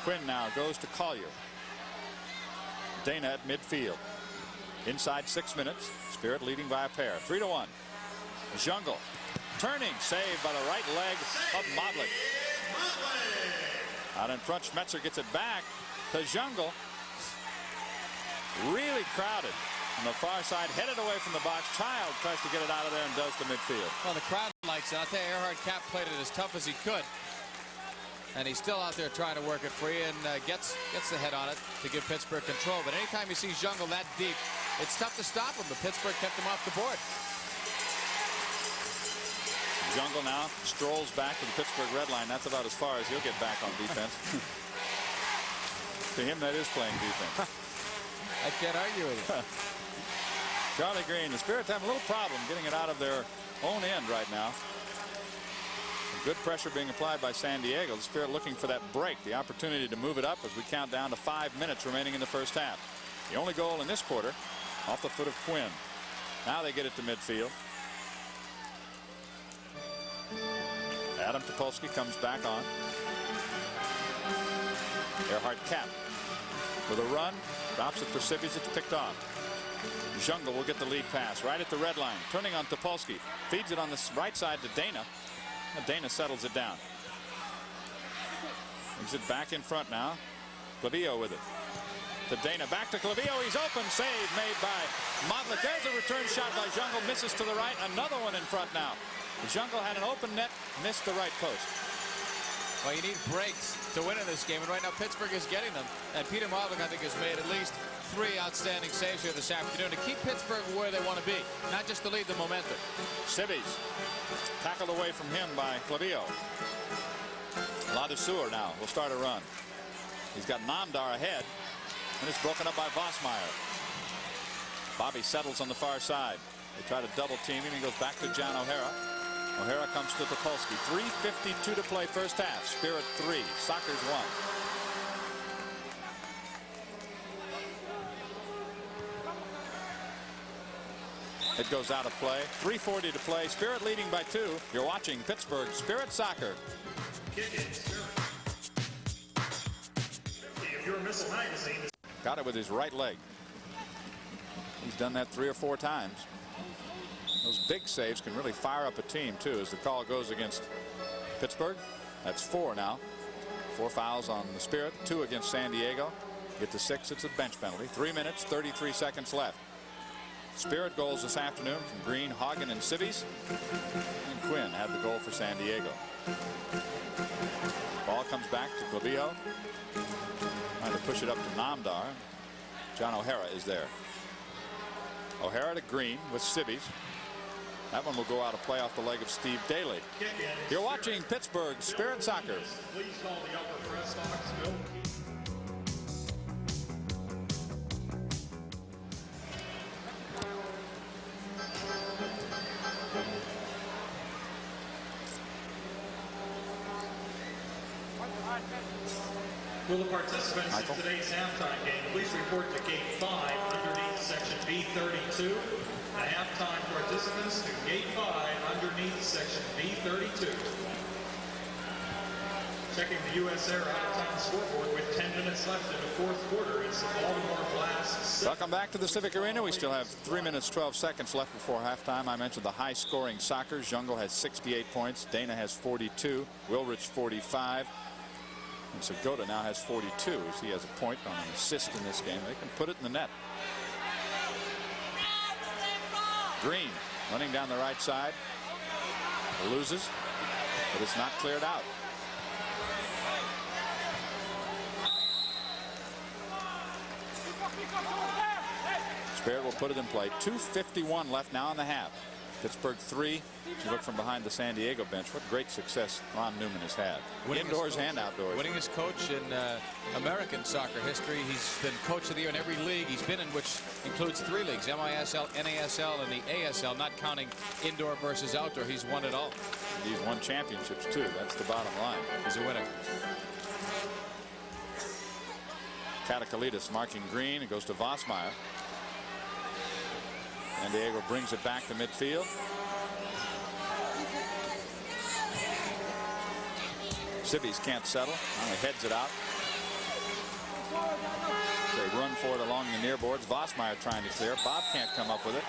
Speaker 2: Quinn now goes to Collier. Dana at midfield. Inside 6 minutes. Spirit leading by a pair. 3-1. Jungle turning, saved by the right leg of Modlik. Out in front, Schmetzer gets it back to Jungle. really crowded on the far side, headed away from the box. Child tries to get it out of there and does the midfield.
Speaker 1: Well, the crowd likes it. I'll tell you, Earhart Cap played it as tough as he could. And he's still out there trying to work it free and gets the head on it to give Pittsburgh control. But anytime you see Jungle that deep, it's tough to stop him. But Pittsburgh kept him off the board.
Speaker 2: Jungle now strolls back to the Pittsburgh red line. That's about as far as he'll get back on defense. To him, that is playing defense.
Speaker 1: I can't argue with you.
Speaker 2: Charlie Green, the Spirits have a little problem getting it out of their own end right now. Good pressure being applied by San Diego. The Spirit looking for that break, the opportunity to move it up as we count down to 5 minutes remaining in the first half. The only goal in this quarter off the foot of Quinn. Now they get it to midfield. Adam Topolsky comes back on. Earhart Cap with a run, drops it for Sibbies. It's picked off. Jungle will get the lead pass right at the red line, turning on Topolsky, feeds it on the right side to Dana. Dana settles it down. Brings it back in front now. Clavillo with it. To Dana, back to Clavillo. He's open. Save made by Motley. There's a return shot by Jungle. Misses to the right. Another one in front now. Jungle had an open net. Missed the right post.
Speaker 1: Well, you need breaks to win in this game. And right now, Pittsburgh is getting them. And Peter Motley, I think, has made at least 3 outstanding saves here this afternoon to keep Pittsburgh where they want to be, not just to lead the momentum.
Speaker 2: Sibbies tackled away from him by Clavillo. Ladouceur now will start a run. He's got Namdar ahead, and it's broken up by Vosmeyer. Bobby settles on the far side. They try to double team him. He goes back to John O'Hara. O'Hara comes to Topolsky. 3:52 to play first half. Spirit 3, Sockers 1. It goes out of play. 3:40 to play. Spirit leading by 2. You're watching Pittsburgh Spirit Soccer. Got it with his right leg. He's done that 3 or 4 times. Those big saves can really fire up a team too, as the call goes against Pittsburgh. That's 4 now. 4 fouls on the Spirit, 2 against San Diego. Get to 6, it's a bench penalty. 3 minutes, 33 seconds left. Spirit goals this afternoon from Green, Hagen, and Sibbies. And Quinn had the goal for San Diego. Ball comes back to Clavillo. Trying to push it up to Namdar. John O'Hara is there. O'Hara to Green with Sibbies. That one will go out of play off the leg of Steve Daly. You're watching Pittsburgh Spirit Soccer.
Speaker 4: Please call the upper press box, Bill. Will the participants
Speaker 2: Michael?
Speaker 4: in today's halftime game please report to Gate 5 underneath section B32. The halftime participants to Gate 5 underneath section B32. Checking the U.S. Air out-of-town scoreboard with 10 minutes left in the 4th quarter. It's the Baltimore Blast.
Speaker 2: Welcome back to the Civic Arena. We still have 3 minutes, 12 seconds left before halftime. I mentioned the high-scoring soccer. Jungle has 68 points. Dana has 42. Wilrich 45. And Segota now has 42 as he has a point on an assist in this game. They can put it in the net. Green running down the right side. Loses, but it's not cleared out. Spirit will put it in play. 2:51 left now in the half. Pittsburgh 3. If you look from behind the San Diego bench, what great success Ron Newman has had. Indoors and outdoors.
Speaker 1: Winningest coach in American soccer history. He's been coach of the year in every league he's been in, which includes 3 leagues: MISL, NASL, and the ASL, not counting indoor versus outdoor. He's won it all.
Speaker 2: He's won championships too. That's the bottom line.
Speaker 1: He's a winner.
Speaker 2: Katakalitis marking Green. It goes to Vosmeyer. San Diego brings it back to midfield. Sibbies can't settle. Only heads it out. They run for it along the near boards. Vosmeyer trying to clear. Bob can't come up with it.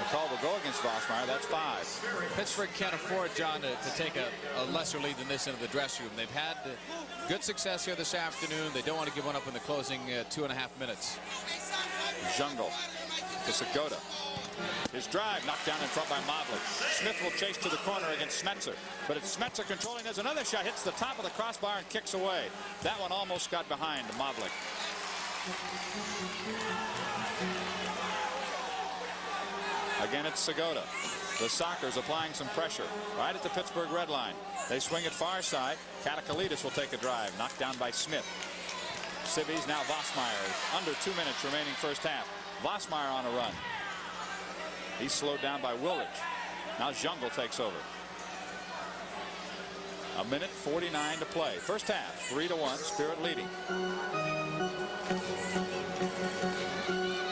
Speaker 2: The call will go against Vosmeyer. That's 5.
Speaker 1: Pittsburgh can't afford, John, to take a lesser lead than this into the dressing room. They've had good success here this afternoon. They don't want to give one up in the closing 2.5 minutes.
Speaker 2: Jungle to Segota. His drive knocked down in front by Mobley. Smith will chase to the corner against Smetzer. But it's Smetzer controlling. There's another shot. Hits the top of the crossbar and kicks away. That one almost got behind Mobley. Again, it's Segota. The Sockers applying some pressure right at the Pittsburgh red line. They swing it far side. Katakalidis will take a drive. Knocked down by Smith. Civvies, now Vossmeyer. Under 2 minutes remaining first half. Vossmeyer on a run. He's slowed down by Wilrich. Now Jungle takes over. 1:49 to play. First half, 3-1, Spirit leading.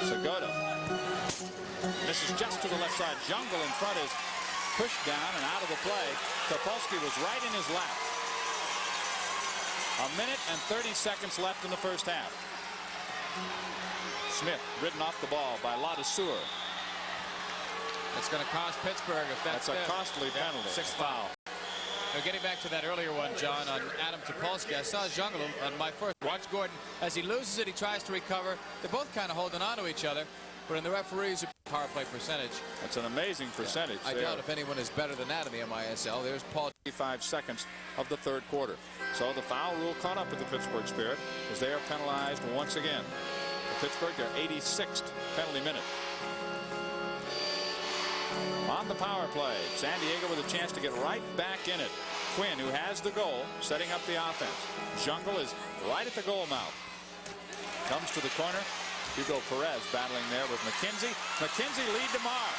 Speaker 2: Segota. This is just to the left side. Jungle in front is pushed down and out of the play. Topolsky was right in his lap. 1:30 left in the first half. Smith ridden off the ball by Ladouceur.
Speaker 1: It's going to cost Pittsburgh if that's
Speaker 2: a costly penalty.
Speaker 1: Sixth foul. Now getting back to that earlier one, John, on Adam Topolsky, I saw Jungle on my first watch. Gordon, as he loses it, he tries to recover. They're both kind of holding on to each other. But in the referees' power play percentage,
Speaker 2: that's an amazing percentage.
Speaker 1: I doubt if anyone is better than that in the MISL. There's Paul.
Speaker 2: 5 seconds of the third quarter. So the foul rule caught up with the Pittsburgh Spirit as they are penalized once again. For Pittsburgh, their 86th penalty minute. On the power play, San Diego with a chance to get right back in it. Quinn, who has the goal, setting up the offense. Jungle is right at the goal mouth. Comes to the corner. Hugo Perez battling there with McKenzie. McKenzie lead to Marr.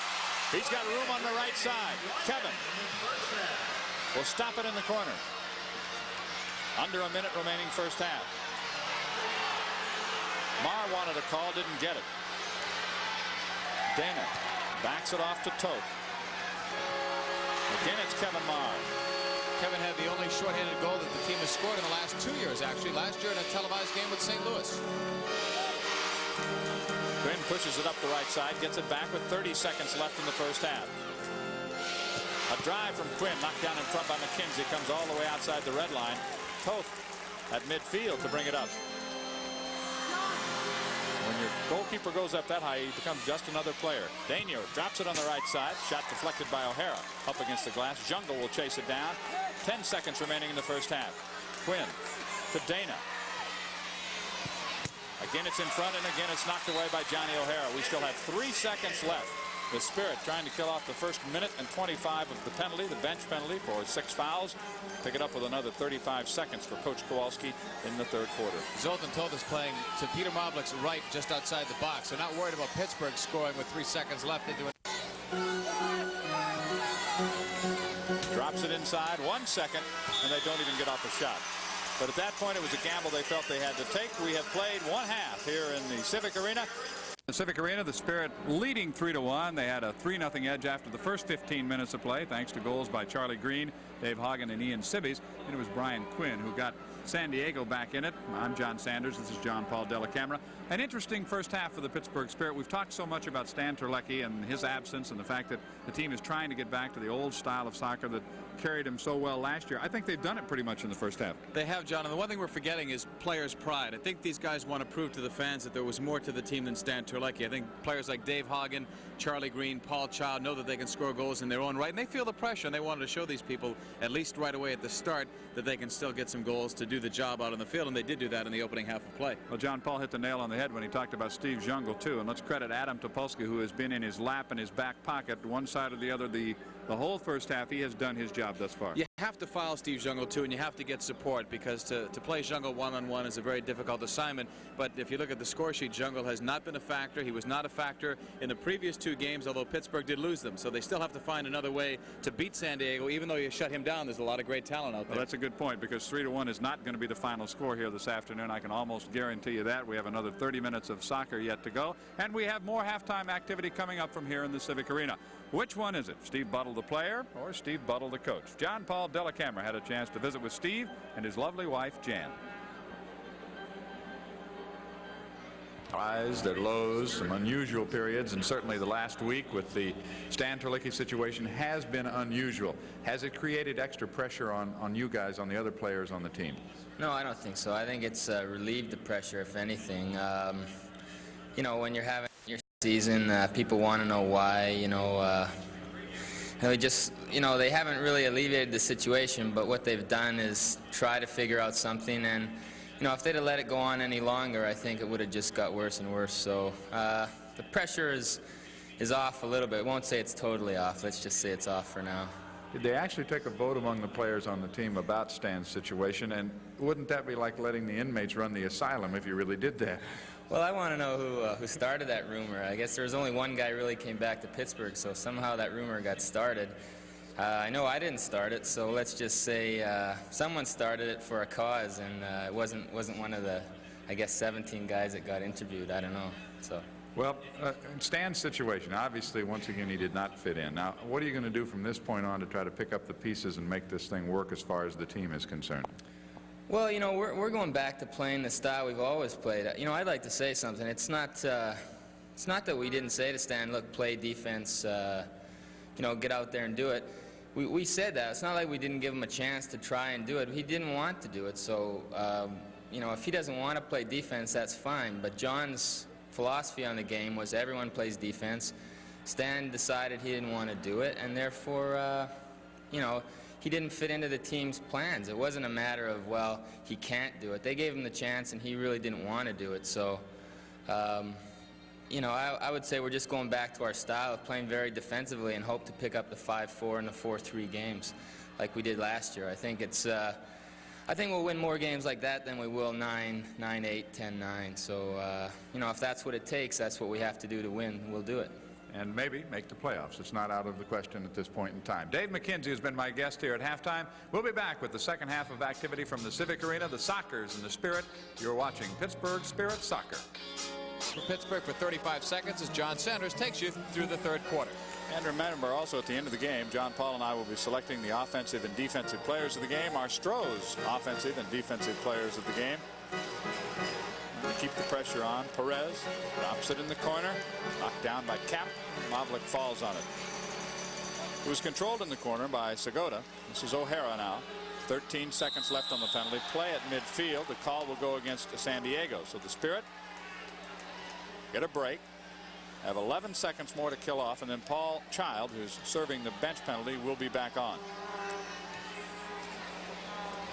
Speaker 2: He's got room on the right side. Kevin will stop it in the corner. Under a minute remaining first half. Marr wanted a call, didn't get it. Dana backs it off to Toth. Again, it's Kevin Marr.
Speaker 1: Kevin had the only shorthanded goal that the team has scored in the last 2 years, actually. Last year in a televised game with St. Louis.
Speaker 2: Quinn pushes it up the right side, gets it back with 30 seconds left in the first half. A drive from Quinn, knocked down in front by McKenzie, comes all the way outside the red line. Toth at midfield to bring it up. When your goalkeeper goes up that high, he becomes just another player. Daigneault drops it on the right side. Shot deflected by O'Hara. Up against the glass. Jungle will chase it down. 10 seconds remaining in the first half. Quinn to Dana. Again, it's in front, and again, it's knocked away by Johnny O'Hara. We still have 3 seconds left. The Spirit trying to kill off the first minute and 25 of the penalty, the bench penalty for 6 fouls. Pick it up with another 35 seconds for Coach Kowalski in the third quarter.
Speaker 1: Zoltan Toth is playing to Peter Moblik's right just outside the box. They're not worried about Pittsburgh scoring with 3 seconds left into it.
Speaker 2: Drops it inside, 1 second, and they don't even get off a shot. But at that point, it was a gamble they felt they had to take. We have played 1 half here in the Civic Arena.
Speaker 5: The Civic Arena, the Spirit leading 3-1. They had a 3-0 edge after the first 15 minutes of play, thanks to goals by Charlie Green, Dave Hagen, and Ian Sibbies. And it was Brian Quinn who got San Diego back in it. I'm John Sanders. This is John Paul Della Camera. An interesting first half for the Pittsburgh Spirit. We've talked so much about Stan Terlecki and his absence and the fact that the team is trying to get back to the old style of soccer that carried him so well last year. I think they've done it pretty much in the first half.
Speaker 6: They have, John, and the one thing we're forgetting is players' pride. I think these guys want to prove to the fans that there was more to the team than Stan Terlecki. I think players like Dave Hagen, Charlie Green, Paul Child know that they can score goals in their own right, and they feel the pressure, and they wanted to show these people, at least right away at the start, that they can still get some goals to do the job out on the field, and they did do that in the opening half of play.
Speaker 5: Well, John Paul hit the nail on the head when he talked about Steve Jungle, too, and let's credit Adam Topolsky, who has been in his lap and his back pocket, one side or the other, the whole first half. He has done his job thus far.
Speaker 6: You have to foul Steve Jungle, too, and you have to get support, because to play Jungle one-on-one is a very difficult assignment. But if you look at the score sheet, Jungle has not been a factor. He was not a factor in the previous 2 games, although Pittsburgh did lose them. So they still have to find another way to beat San Diego. Even though you shut him down, there's a lot of great talent out there.
Speaker 5: Well, that's a good point, because 3-1 is not going to be the final score here this afternoon. I can almost guarantee you that. We have another 30 minutes of soccer yet to go, and we have more halftime activity coming up from here in the Civic Arena. Which one is it? Steve Buttle, the player, or Steve Buttle, the coach? John Paul Della Camera had a chance to visit with Steve and his lovely wife, Jan.
Speaker 7: Highs, their lows, some unusual periods, and certainly the last week with the Stan Terlecki situation has been unusual. Has it created extra pressure on you guys, on the other players on the team?
Speaker 8: No, I don't think so. I think it's relieved the pressure, if anything. you know, when you're having your season, people want to know why, you know, they just, you know, they haven't really alleviated the situation, but what they've done is try to figure out something, and, you know, if they'd have let it go on any longer, I think it would have just got worse and worse. So the pressure is off a little bit. I won't say it's totally off. Let's just say it's off for now.
Speaker 7: Did they actually take a vote among the players on the team about Stan's situation? And wouldn't that be like letting the inmates run the asylum if you really did that?
Speaker 8: Well, I want to know who started that rumor. I guess there was only one guy really came back to Pittsburgh, so somehow that rumor got started. I know I didn't start it, so let's just say someone started it for a cause, and it wasn't one of the, I guess, 17 guys that got interviewed. I don't know. So.
Speaker 7: Well, Stan's situation, obviously, once again, he did not fit in. Now, what are you going to do from this point on to try to pick up the pieces and make this thing work as far as the team is concerned?
Speaker 8: Well, you know, we're going back to playing the style we've always played. You know, I'd like to say something. It's not that we didn't say to Stan, look, play defense, you know, get out there and do it. We said that. It's not like we didn't give him a chance to try and do it. He didn't want to do it. So, you know, if he doesn't want to play defense, that's fine. But John's philosophy on the game was everyone plays defense. Stan decided he didn't want to do it, and therefore, you know, he didn't fit into the team's plans. It wasn't a matter of, well, he can't do it. They gave him the chance, and he really didn't want to do it. So, you know, I would say we're just going back to our style of playing very defensively and hope to pick up the 5-4 and the 4-3 games like we did last year. I think it's I think we'll win more games like that than we will 9-8, 10-9. So, you know, if that's what it takes, that's what we have to do to win. We'll do it.
Speaker 7: And maybe make the playoffs. It's not out of the question at this point in time. Dave McKenzie has been my guest here at halftime. We'll be back with the second half of activity from the Civic Arena, the Sockers and the Spirit. You're watching Pittsburgh Spirit Soccer.
Speaker 1: For Pittsburgh for 35 seconds as John Sanders takes you through the third quarter.
Speaker 2: And remember, also at the end of the game, John Paul and I will be selecting the offensive and defensive players of the game, our Stroh's offensive and defensive players of the game. And to keep the pressure on, Perez drops it in the corner, knocked down by Cap. Mavlik falls on it. It was controlled in the corner by Segota. This is O'Hara now. 13 seconds left on the penalty. Play at midfield. The call will go against San Diego. So the Spirit get a break. Have 11 seconds more to kill off, and then Paul Child, who's serving the bench penalty, will be back on.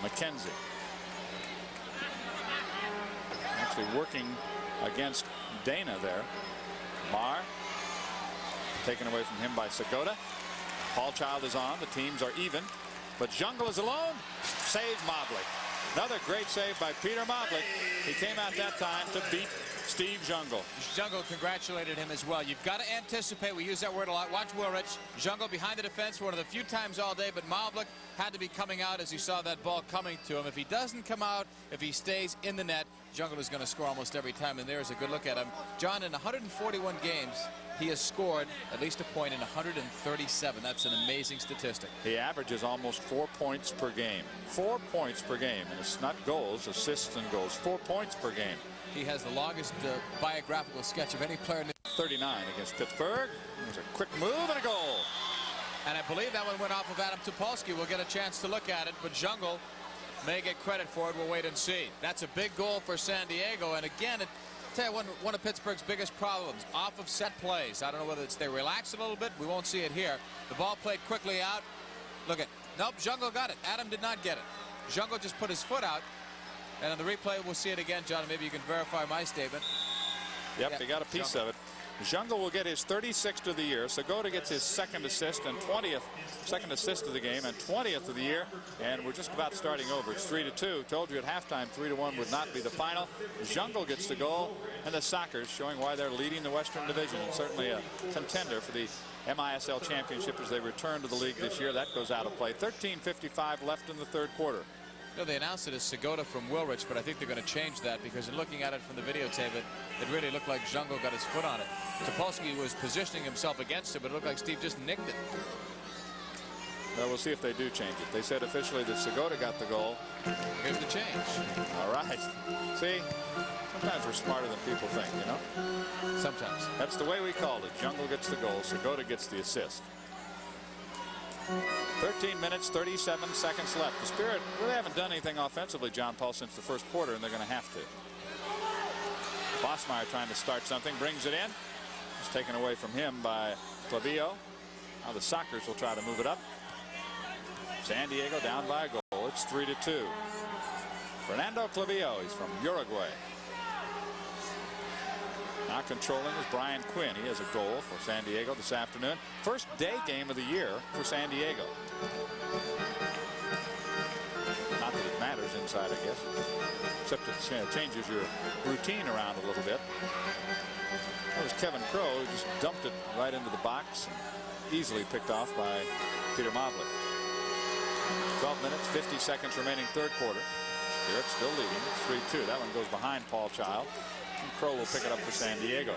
Speaker 2: McKenzie actually working against Dana there. Marr taken away from him by Segota. Paul Child is on. The teams are even, but Jungle is alone. Save Mavlik. Another great save by Peter Mavlik. He came out that time to beat Steve Jungle.
Speaker 1: Jungle congratulated him as well. You've got to anticipate. We use that word a lot. Watch Wilrich. Jungle behind the defense for one of the few times all day, but Mavlik had to be coming out as he saw that ball coming to him. If he doesn't come out, if he stays in the net, Jungle is going to score almost every time, and there's a good look at him. John, in 141 games, he has scored at least a point in 137. That's an amazing statistic.
Speaker 2: He averages almost 4 points per game. 4 points per game. And it's not goals, assists and goals. 4 points per game.
Speaker 1: He has the longest biographical sketch of any player in the
Speaker 2: 39 against Pittsburgh. There's a quick move and a goal.
Speaker 1: And I believe that one went off of Adam Topolsky. We'll get a chance to look at it, but Jungle may get credit for it. We'll wait and see. That's a big goal for San Diego. And again, tell you one of Pittsburgh's biggest problems, off of set plays. I don't know whether it's they relax a little bit. We won't see it here. The ball played quickly out. Look at, nope, Jungle got it. Adam did not get it. Jungle just put his foot out. And on the replay, we'll see it again, John. Maybe you can verify my statement.
Speaker 2: Yep, they got a piece of it. Jungle will get his 36th of the year. Segota gets his second assist and 20th, second assist of the game and 20th of the year. And we're just about starting over. It's 3-2. Told you at halftime 3-1 would not be the final. Jungle gets the goal, and the Sockers showing why they're leading the Western Division and certainly a contender for the MISL Championship as they return to the league this year. That goes out of play. 13:55 left in the third quarter.
Speaker 1: You know, they announced it as Segota from Wilrich, but I think they're going to change that because in looking at it from the videotape, it really looked like Jungle got his foot on it. Topolsky was positioning himself against it, but it looked like Steve just nicked it.
Speaker 2: Well, we'll see if they do change it. They said officially that Segota got the goal.
Speaker 1: Here's the change.
Speaker 2: All right. See, sometimes we're smarter than people think, you know?
Speaker 1: Sometimes.
Speaker 2: That's the way we called it. Jungle gets the goal. Segota gets the assist. 13 minutes, 37 seconds left. The Spirit really haven't done anything offensively, John Paul, since the first quarter, and they're going to have to. Bosmeyer trying to start something, brings it in. It's taken away from him by Clavillo. Now the Sockers will try to move it up. San Diego down by a goal. It's 3-2. Fernando Clavillo, he's from Uruguay. Now controlling is Brian Quinn. He has a goal for San Diego this afternoon. First day game of the year for San Diego. Not that it matters inside, I guess, except it changes your routine around a little bit. That was Kevin Crowe, who just dumped it right into the box, and easily picked off by Peter Mobley. 12 minutes, 50 seconds remaining, third quarter. Spirit still leading. It's 3-2. That one goes behind Paul Child. And Crowe will pick it up for San Diego.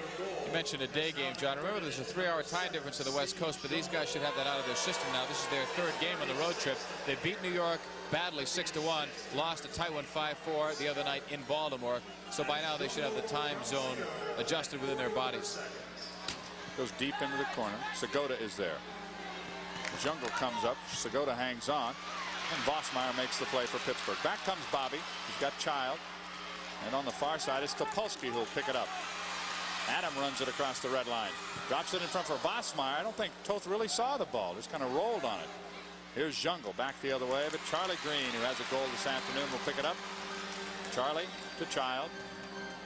Speaker 1: You mentioned a day game, John. Remember, there's a 3-hour time difference to the West Coast, but these guys should have that out of their system now. This is their third game on the road trip. They beat New York badly 6-1, lost to Taiwan 5-4 the other night in Baltimore. So by now they should have the time zone adjusted within their bodies.
Speaker 2: Goes deep into the corner. Segota is there. Jungle comes up. Segota hangs on. And Bosmeyer makes the play for Pittsburgh. Back comes Bobby. He's got Child. And on the far side is Topolsky, who'll pick it up. Adam runs it across the red line. Drops it in front for Bosmeyer. I don't think Toth really saw the ball. Just kind of rolled on it. Here's Jungle back the other way. But Charlie Green, who has a goal this afternoon, will pick it up. Charlie to Child.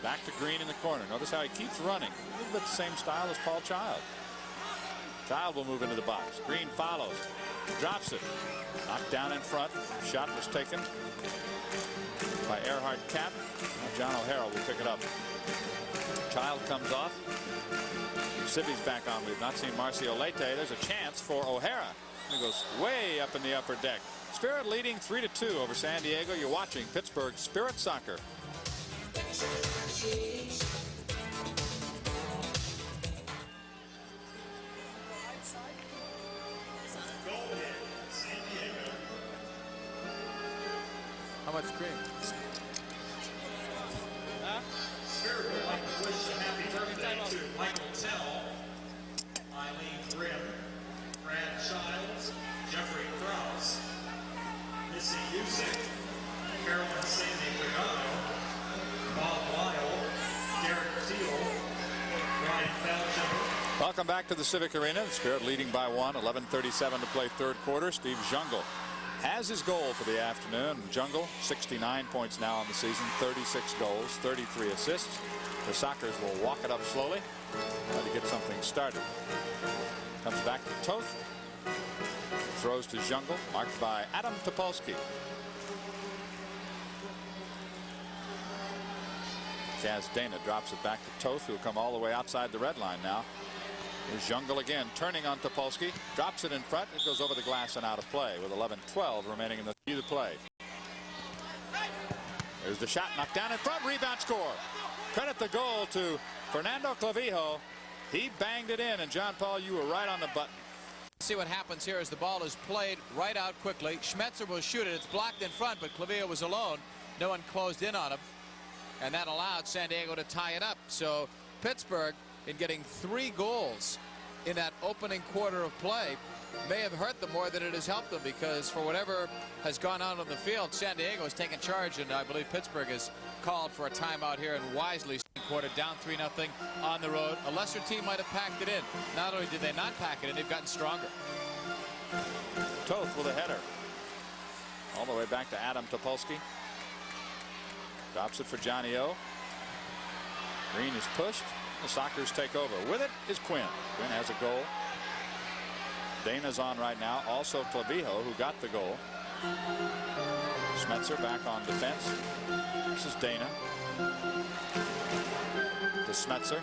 Speaker 2: Back to Green in the corner. Notice how he keeps running. A little bit the same style as Paul Child. Child will move into the box. Green follows. Drops it. Knocked down in front. Shot was taken by Earhart Cap. Now John O'Hara will pick it up. Child comes off. Sibby's back on. We've not seen Marcio Leite. There's a chance for O'Hara. He goes way up in the upper deck. Spirit leading 3-2 over San Diego. You're watching Pittsburgh Spirit Soccer.
Speaker 1: How much cream?
Speaker 4: Spirit would like to wish a happy birthday to Michael Tell, Eileen Grimm, Brad Childs, Jeffrey Krause, Missy Usick, Carolyn Sandy Pagano, Bob Lyle, Derek Teal, Ryan Falchember.
Speaker 2: Welcome back to the Civic Arena. The Spirit leading by 1. 11:37 to play third quarter. Steve Jungle has his goal for the afternoon. Jungle, 69 points now on the season, 36 goals, 33 assists. The Sockers will walk it up slowly, try to get something started. Comes back to Toth. Throws to Jungle, marked by Adam Topolsky. Jazz Dana drops it back to Toth, who'll come all the way outside the red line now. Here's Jungle again, turning on Topolsky, drops it in front. It goes over the glass and out of play with 11:12 remaining in the play. There's the shot, knocked down in front, rebound, score. Credit the goal to Fernando Clavillo. He banged it in, and John Paul, you were right on the button.
Speaker 1: See what happens here as the ball is played right out quickly. Schmetzer will shoot it. It's blocked in front, but Clavillo was alone. No one closed in on him, and that allowed San Diego to tie it up. So Pittsburgh, in getting 3 goals in that opening quarter of play, may have hurt them more than it has helped them, because for whatever has gone on the field, San Diego has taken charge, and I believe Pittsburgh has called for a timeout here, and wisely. Quarter down 3-0 on the road. A lesser team might have packed it in. Not only did they not pack it in, they've gotten stronger.
Speaker 2: Toth with a header. All the way back to Adam Topolsky. Drops it for Johnny O. Green is pushed. The Sockers take over. With it is Quinn. Quinn has a goal. Dana's on right now. Also Clavillo, who got the goal. Schmetzer back on defense. This is Dana. To Schmetzer.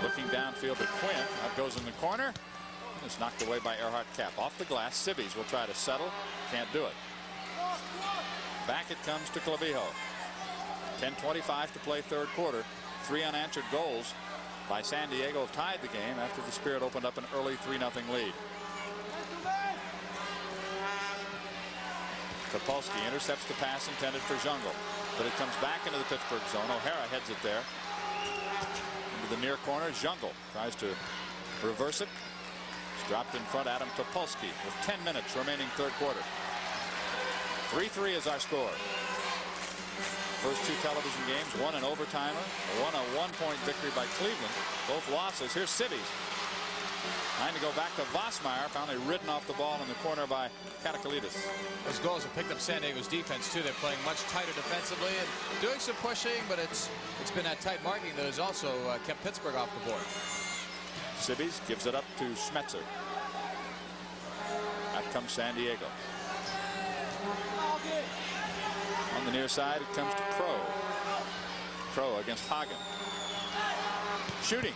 Speaker 2: Looking downfield to Quinn. That goes in the corner. It's knocked away by Earhart Cap. Off the glass. Sibby's will try to settle. Can't do it. Back it comes to Clavillo. 10:25 to play third quarter. 3 unanswered goals by San Diego have tied the game after the Spirit opened up an early 3-0 lead. Topolsky intercepts the pass intended for Jungle, but it comes back into the Pittsburgh zone. O'Hara heads it there into the near corner. Jungle tries to reverse it. It's dropped in front. Adam Topolsky with 10 minutes remaining third quarter. 3-3 is our score. First 2 television games, one an overtimer, one a 1-point victory by Cleveland. Both losses. Here's Sibbies. Trying to go back to Vosmeyer. Finally ridden off the ball in the corner by Katakalidis.
Speaker 1: Those goals have picked up San Diego's defense too. They're playing much tighter defensively and doing some pushing, but it's been that tight marking that has also kept Pittsburgh off the board.
Speaker 2: Sibbies gives it up to Schmetzer. Out comes San Diego. On the near side, it comes to Crow. Crow against Hagen. Shooting.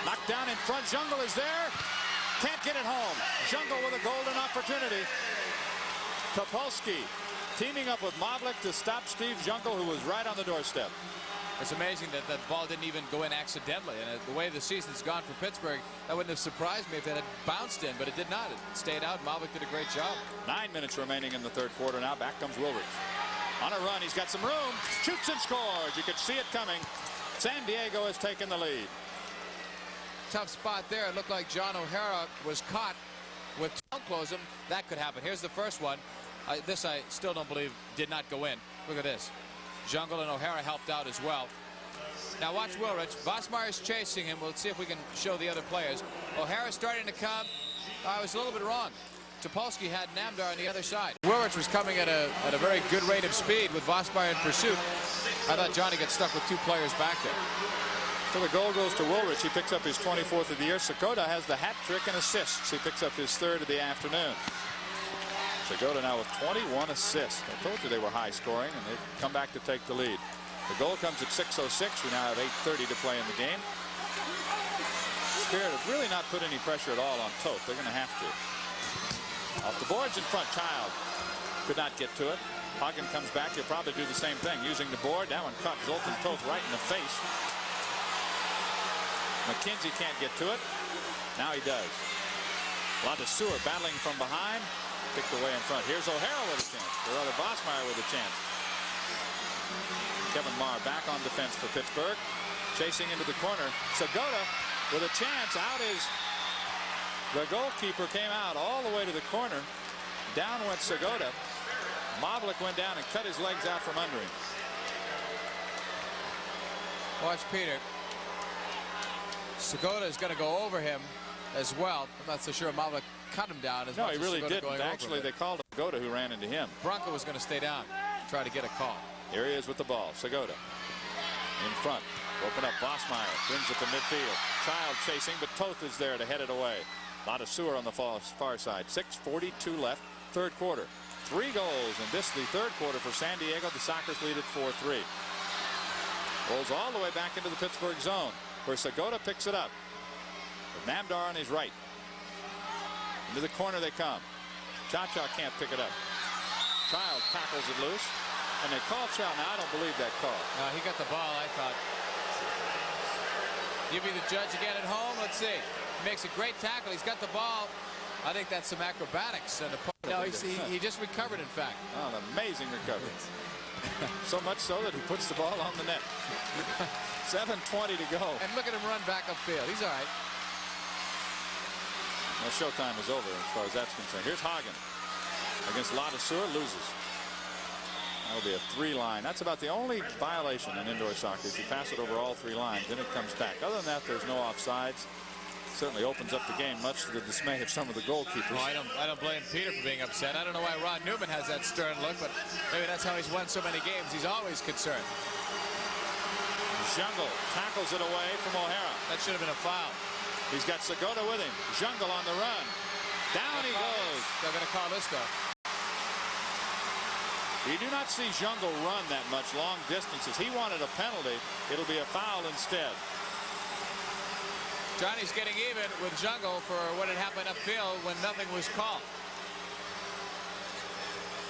Speaker 2: Knocked down in front. Jungle is there. Can't get it home. Jungle with a golden opportunity. Topolsky teaming up with Mavlik to stop Steve Jungle, who was right on the doorstep.
Speaker 1: It's amazing that that ball didn't even go in accidentally. And the way the season's gone for Pittsburgh, that wouldn't have surprised me if it had bounced in, but it did not. It stayed out. Mavlik did a great job.
Speaker 2: 9 minutes remaining in the third quarter. Now back comes Wilrich. On a run. He's got some room. Shoots and scores. You could see it coming. San Diego has taken the lead.
Speaker 1: Tough spot there. It looked like John O'Hara was caught with close him. That could happen. Here's the first one. This I still don't believe did not go in. Look at this. Jungle and O'Hara helped out as well. Now watch Wilrich. Vosmeyer's chasing him. We'll see if we can show the other players. O'Hara's starting to come. I was a little bit wrong. Topolsky had Namdar on the other side. Wilrich was coming at a very good rate of speed with Vosmeyer in pursuit. I thought Johnny got stuck with 2 players back there.
Speaker 2: So the goal goes to Wilrich. He picks up his 24th of the year. Segota has the hat trick and assists. He picks up his 3rd of the afternoon. Segota now with 21 assists. I told you they were high scoring, and they've come back to take the lead. The goal comes at 6:06. We now have 8:30 to play in the game. Spirit have really not put any pressure at all on Toth. They're going to have to. Off the boards in front. Child could not get to it. Hagen comes back. He'll probably do the same thing, using the board. That one caught Zoltan Toth right in the face. McKenzie can't get to it. Now he does. Ladouceur battling from behind. Picked away in front. Here's O'Hara with a chance. Or rather, Vosmeyer with a chance. Kevin Marr back on defense for Pittsburgh. Chasing into the corner. Segota with a chance. Out is the goalkeeper. Came out all the way to the corner. Down went Segota. Mavlik went down and cut his legs out from under him.
Speaker 1: Watch Peter. Segota is going to go over him as well. I'm not so sure Mavlik cut him down as
Speaker 2: no,
Speaker 1: much
Speaker 2: he really
Speaker 1: as
Speaker 2: didn't. Actually, they called Segota, who ran into him.
Speaker 1: Bronco was going to stay down, try to get a call.
Speaker 2: Here he is with the ball. Segota in front. Open up. Vosmeyer brings it to midfield. Child chasing, but Toth is there to head it away. Ladouceur on the far side. 6:42 left. Third quarter. 3 goals in this, the third quarter for San Diego. The Sockers lead at 4-3. Rolls all the way back into the Pittsburgh zone, where Segota picks it up. With Namdar on his right. Into the corner they come. Cha-Cha can't pick it up. Child tackles it loose. And they call Chow. Now, I don't believe that call.
Speaker 1: No, he got the ball, I thought. You be the judge again at home. Let's see. He makes a great tackle. He's got the ball. I think that's some acrobatics. And no, he just recovered, in fact.
Speaker 2: Oh, an amazing recovery. So much so that he puts the ball on the net. 7:20 to go.
Speaker 1: And look at him run back upfield. He's all right.
Speaker 2: Well, showtime is over as far as that's concerned. Here's Hagen against Ladouceur. Loses. That'll be a 3-line. That's about the only violation in indoor soccer. If you pass it over all 3 lines, then it comes back. Other than that, there's no offsides. Certainly opens up the game, much to the dismay of some of the goalkeepers.
Speaker 1: Oh, I don't blame Peter for being upset. I don't know why Ron Newman has that stern look, but maybe that's how he's won so many games. He's always concerned.
Speaker 2: Jungle tackles it away from O'Hara.
Speaker 1: That should have been a foul.
Speaker 2: He's got Segota with him. Jungle on the run. Down he goes.
Speaker 1: They're going to call this, though.
Speaker 2: You do not see Jungle run that much long distances. He wanted a penalty. It'll be a foul instead.
Speaker 1: Johnny's getting even with Jungle for what had happened upfield when nothing was called.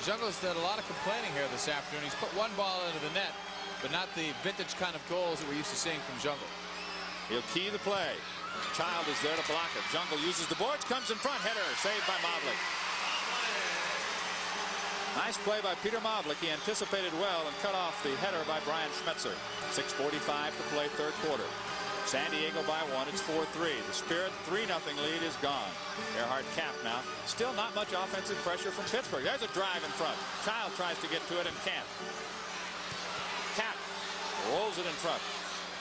Speaker 1: Jungle's did a lot of complaining here this afternoon. He's put 1 ball into the net, but not the vintage kind of goals that we're used to seeing from Jungle.
Speaker 2: He'll key the play. Child is there to block it. Jungle uses the boards, comes in front. Header saved by Mavlik. Nice play by Peter Mavlik. He anticipated well and cut off the header by Brian Schmetzer. 6:45 to play third quarter. San Diego by 1. It's 4-3. The Spirit 3-0 lead is gone. Earhart capped now. Still not much offensive pressure from Pittsburgh. There's a drive in front. Child tries to get to it and can't. rolls it in front.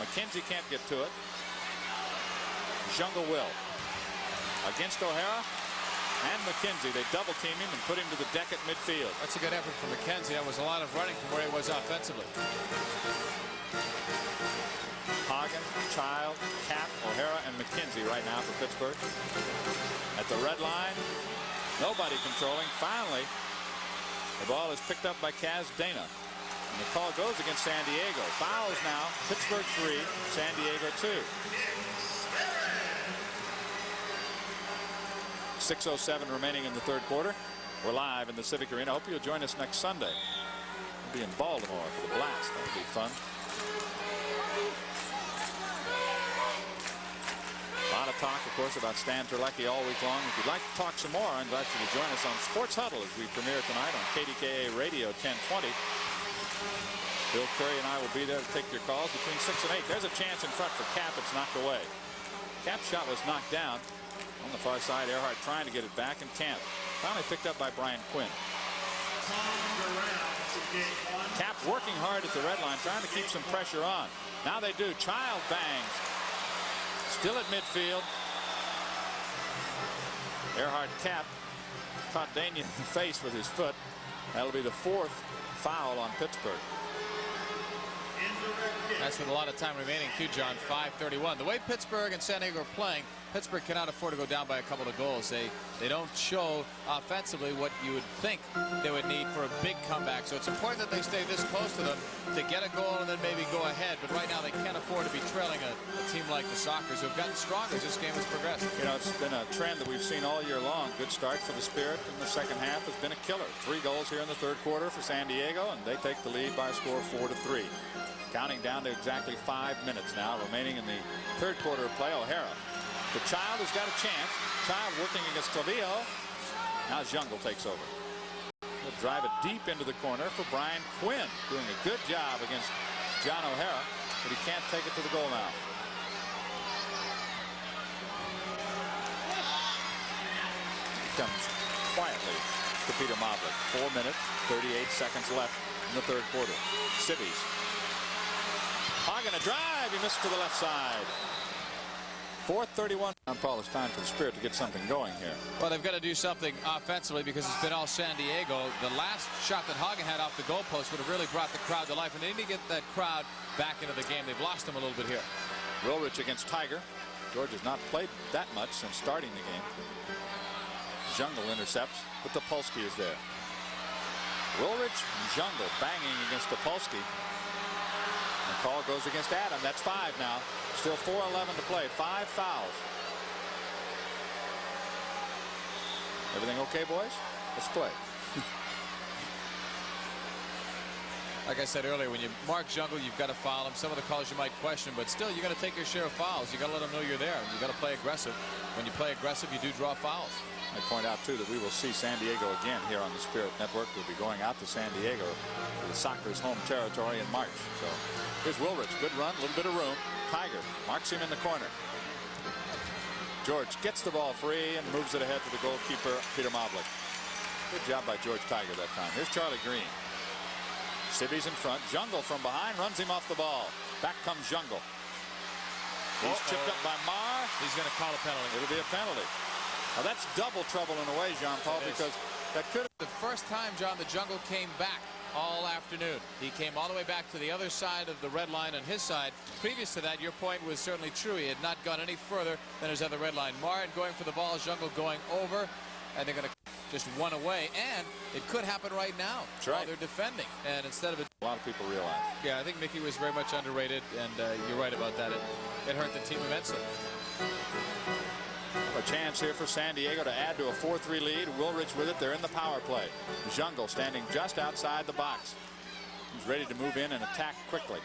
Speaker 2: McKenzie can't get to it. Jungle will. Against O'Hara and McKenzie. They double team him and put him to the deck at midfield.
Speaker 1: That's a good effort from McKenzie. That was a lot of running from where he was offensively.
Speaker 2: Hagen, Child, Cap, O'Hara, and McKenzie right now for Pittsburgh. At the red line, nobody controlling. Finally, the ball is picked up by Kaz Dana. And the call goes against San Diego. Fouls now. Pittsburgh 3, San Diego 2. 6:07 remaining in the third quarter. We're live in the Civic Arena. I hope you'll join us next Sunday. We'll be in Baltimore for the Blast. That'll be fun. A lot of talk, of course, about Stan Terlecki all week long. If you'd like to talk some more, I invite you to join us on Sports Huddle as we premiere tonight on KDKA Radio 1020. Bill Curry and I will be there to take your calls between 6 and 8. There's a chance in front for Cap. It's knocked away. Cap's shot was knocked down. On the far side, Earhart trying to get it back and can't. Finally picked up by Brian Quinn. Cap working hard at the red line, trying to keep some pressure on. Now they do. Child bangs. Still at midfield. Earhart Cap caught Dania in the face with his foot. That'll be the 4th foul on Pittsburgh.
Speaker 1: That's with a lot of time remaining too, John. 5:31. The way Pittsburgh and San Diego are playing, Pittsburgh cannot afford to go down by a couple of goals. They don't show offensively what you would think they would need for a big comeback. So it's important that they stay this close to them to get a goal and then maybe go ahead. But right now they can't afford to be trailing a team like the Sockers, who have gotten stronger as this game has progressed.
Speaker 2: You know, it's been a trend that we've seen all year long. Good start for the Spirit in the second half has been a killer. 3 goals here in the third quarter for San Diego, and they take the lead by a score of 4-3. Counting down to exactly 5 minutes now remaining in the third quarter of play. O'Hara. The Child has got a chance. Child working against Clavillo. Now Jungle takes over. He'll drive it deep into the corner for Brian Quinn, doing a good job against John O'Hara, but he can't take it to the goal now. Comes quietly to Peter Mobley. 4 minutes, 38 seconds left in the third quarter. Civvies. Hagen a drive. He missed to the left side. 4:31. Paul, it's time for the Spirit to get something going here.
Speaker 1: Well, they've got to do something offensively because it's been all San Diego. The last shot that Hagen had off the goalpost would have really brought the crowd to life, and they need to get that crowd back into the game. They've lost them a little bit here.
Speaker 2: Wilrich against Tiger. George has not played that much since starting the game. Jungle intercepts, but Topolsky is there. Wilrich and Jungle banging against Topolsky. The call goes against Adam. That's 5 now. Still 4:11 to play. 5 fouls. Everything okay, boys? Let's play.
Speaker 1: Like I said earlier, when you mark Jungle, you've got to foul him. Some of the calls you might question, but still, you got to take your share of fouls. You got to let them know you're there. You got to play aggressive. When you play aggressive, you do draw fouls.
Speaker 2: I point out, too, that we will see San Diego again here on the Spirit Network. We'll be going out to San Diego to the Sockers' home territory in March. So here's Wilrich. Good run, a little bit of room. Tiger marks him in the corner. George gets the ball free and moves it ahead to the goalkeeper, Peter Mobley. Good job by George Tiger that time. Here's Charlie Green. Civvies in front. Jungle from behind runs him off the ball. Back comes Jungle. He's chipped up by Marr.
Speaker 1: He's going to call a penalty.
Speaker 2: It'll be a penalty. Now that's double trouble in a way, Jean-Paul, because that could have...
Speaker 1: The first time, John, the Jungle came back all afternoon. He came all the way back to the other side of the red line on his side. Previous to that, your point was certainly true. He had not gone any further than his other red line. Martin going for the ball, Jungle going over, and they're going to just one away. And it could happen right now.
Speaker 2: That's right.
Speaker 1: While they're defending. And instead of it...
Speaker 2: A lot of people realize.
Speaker 1: Yeah, I think Mickey was very much underrated, and you're right about that. It hurt the team immensely.
Speaker 2: A chance here for San Diego to add to a 4-3 lead. Wilrich with it. They're in the power play. Jungle standing just outside the box. He's ready to move in and attack quickly.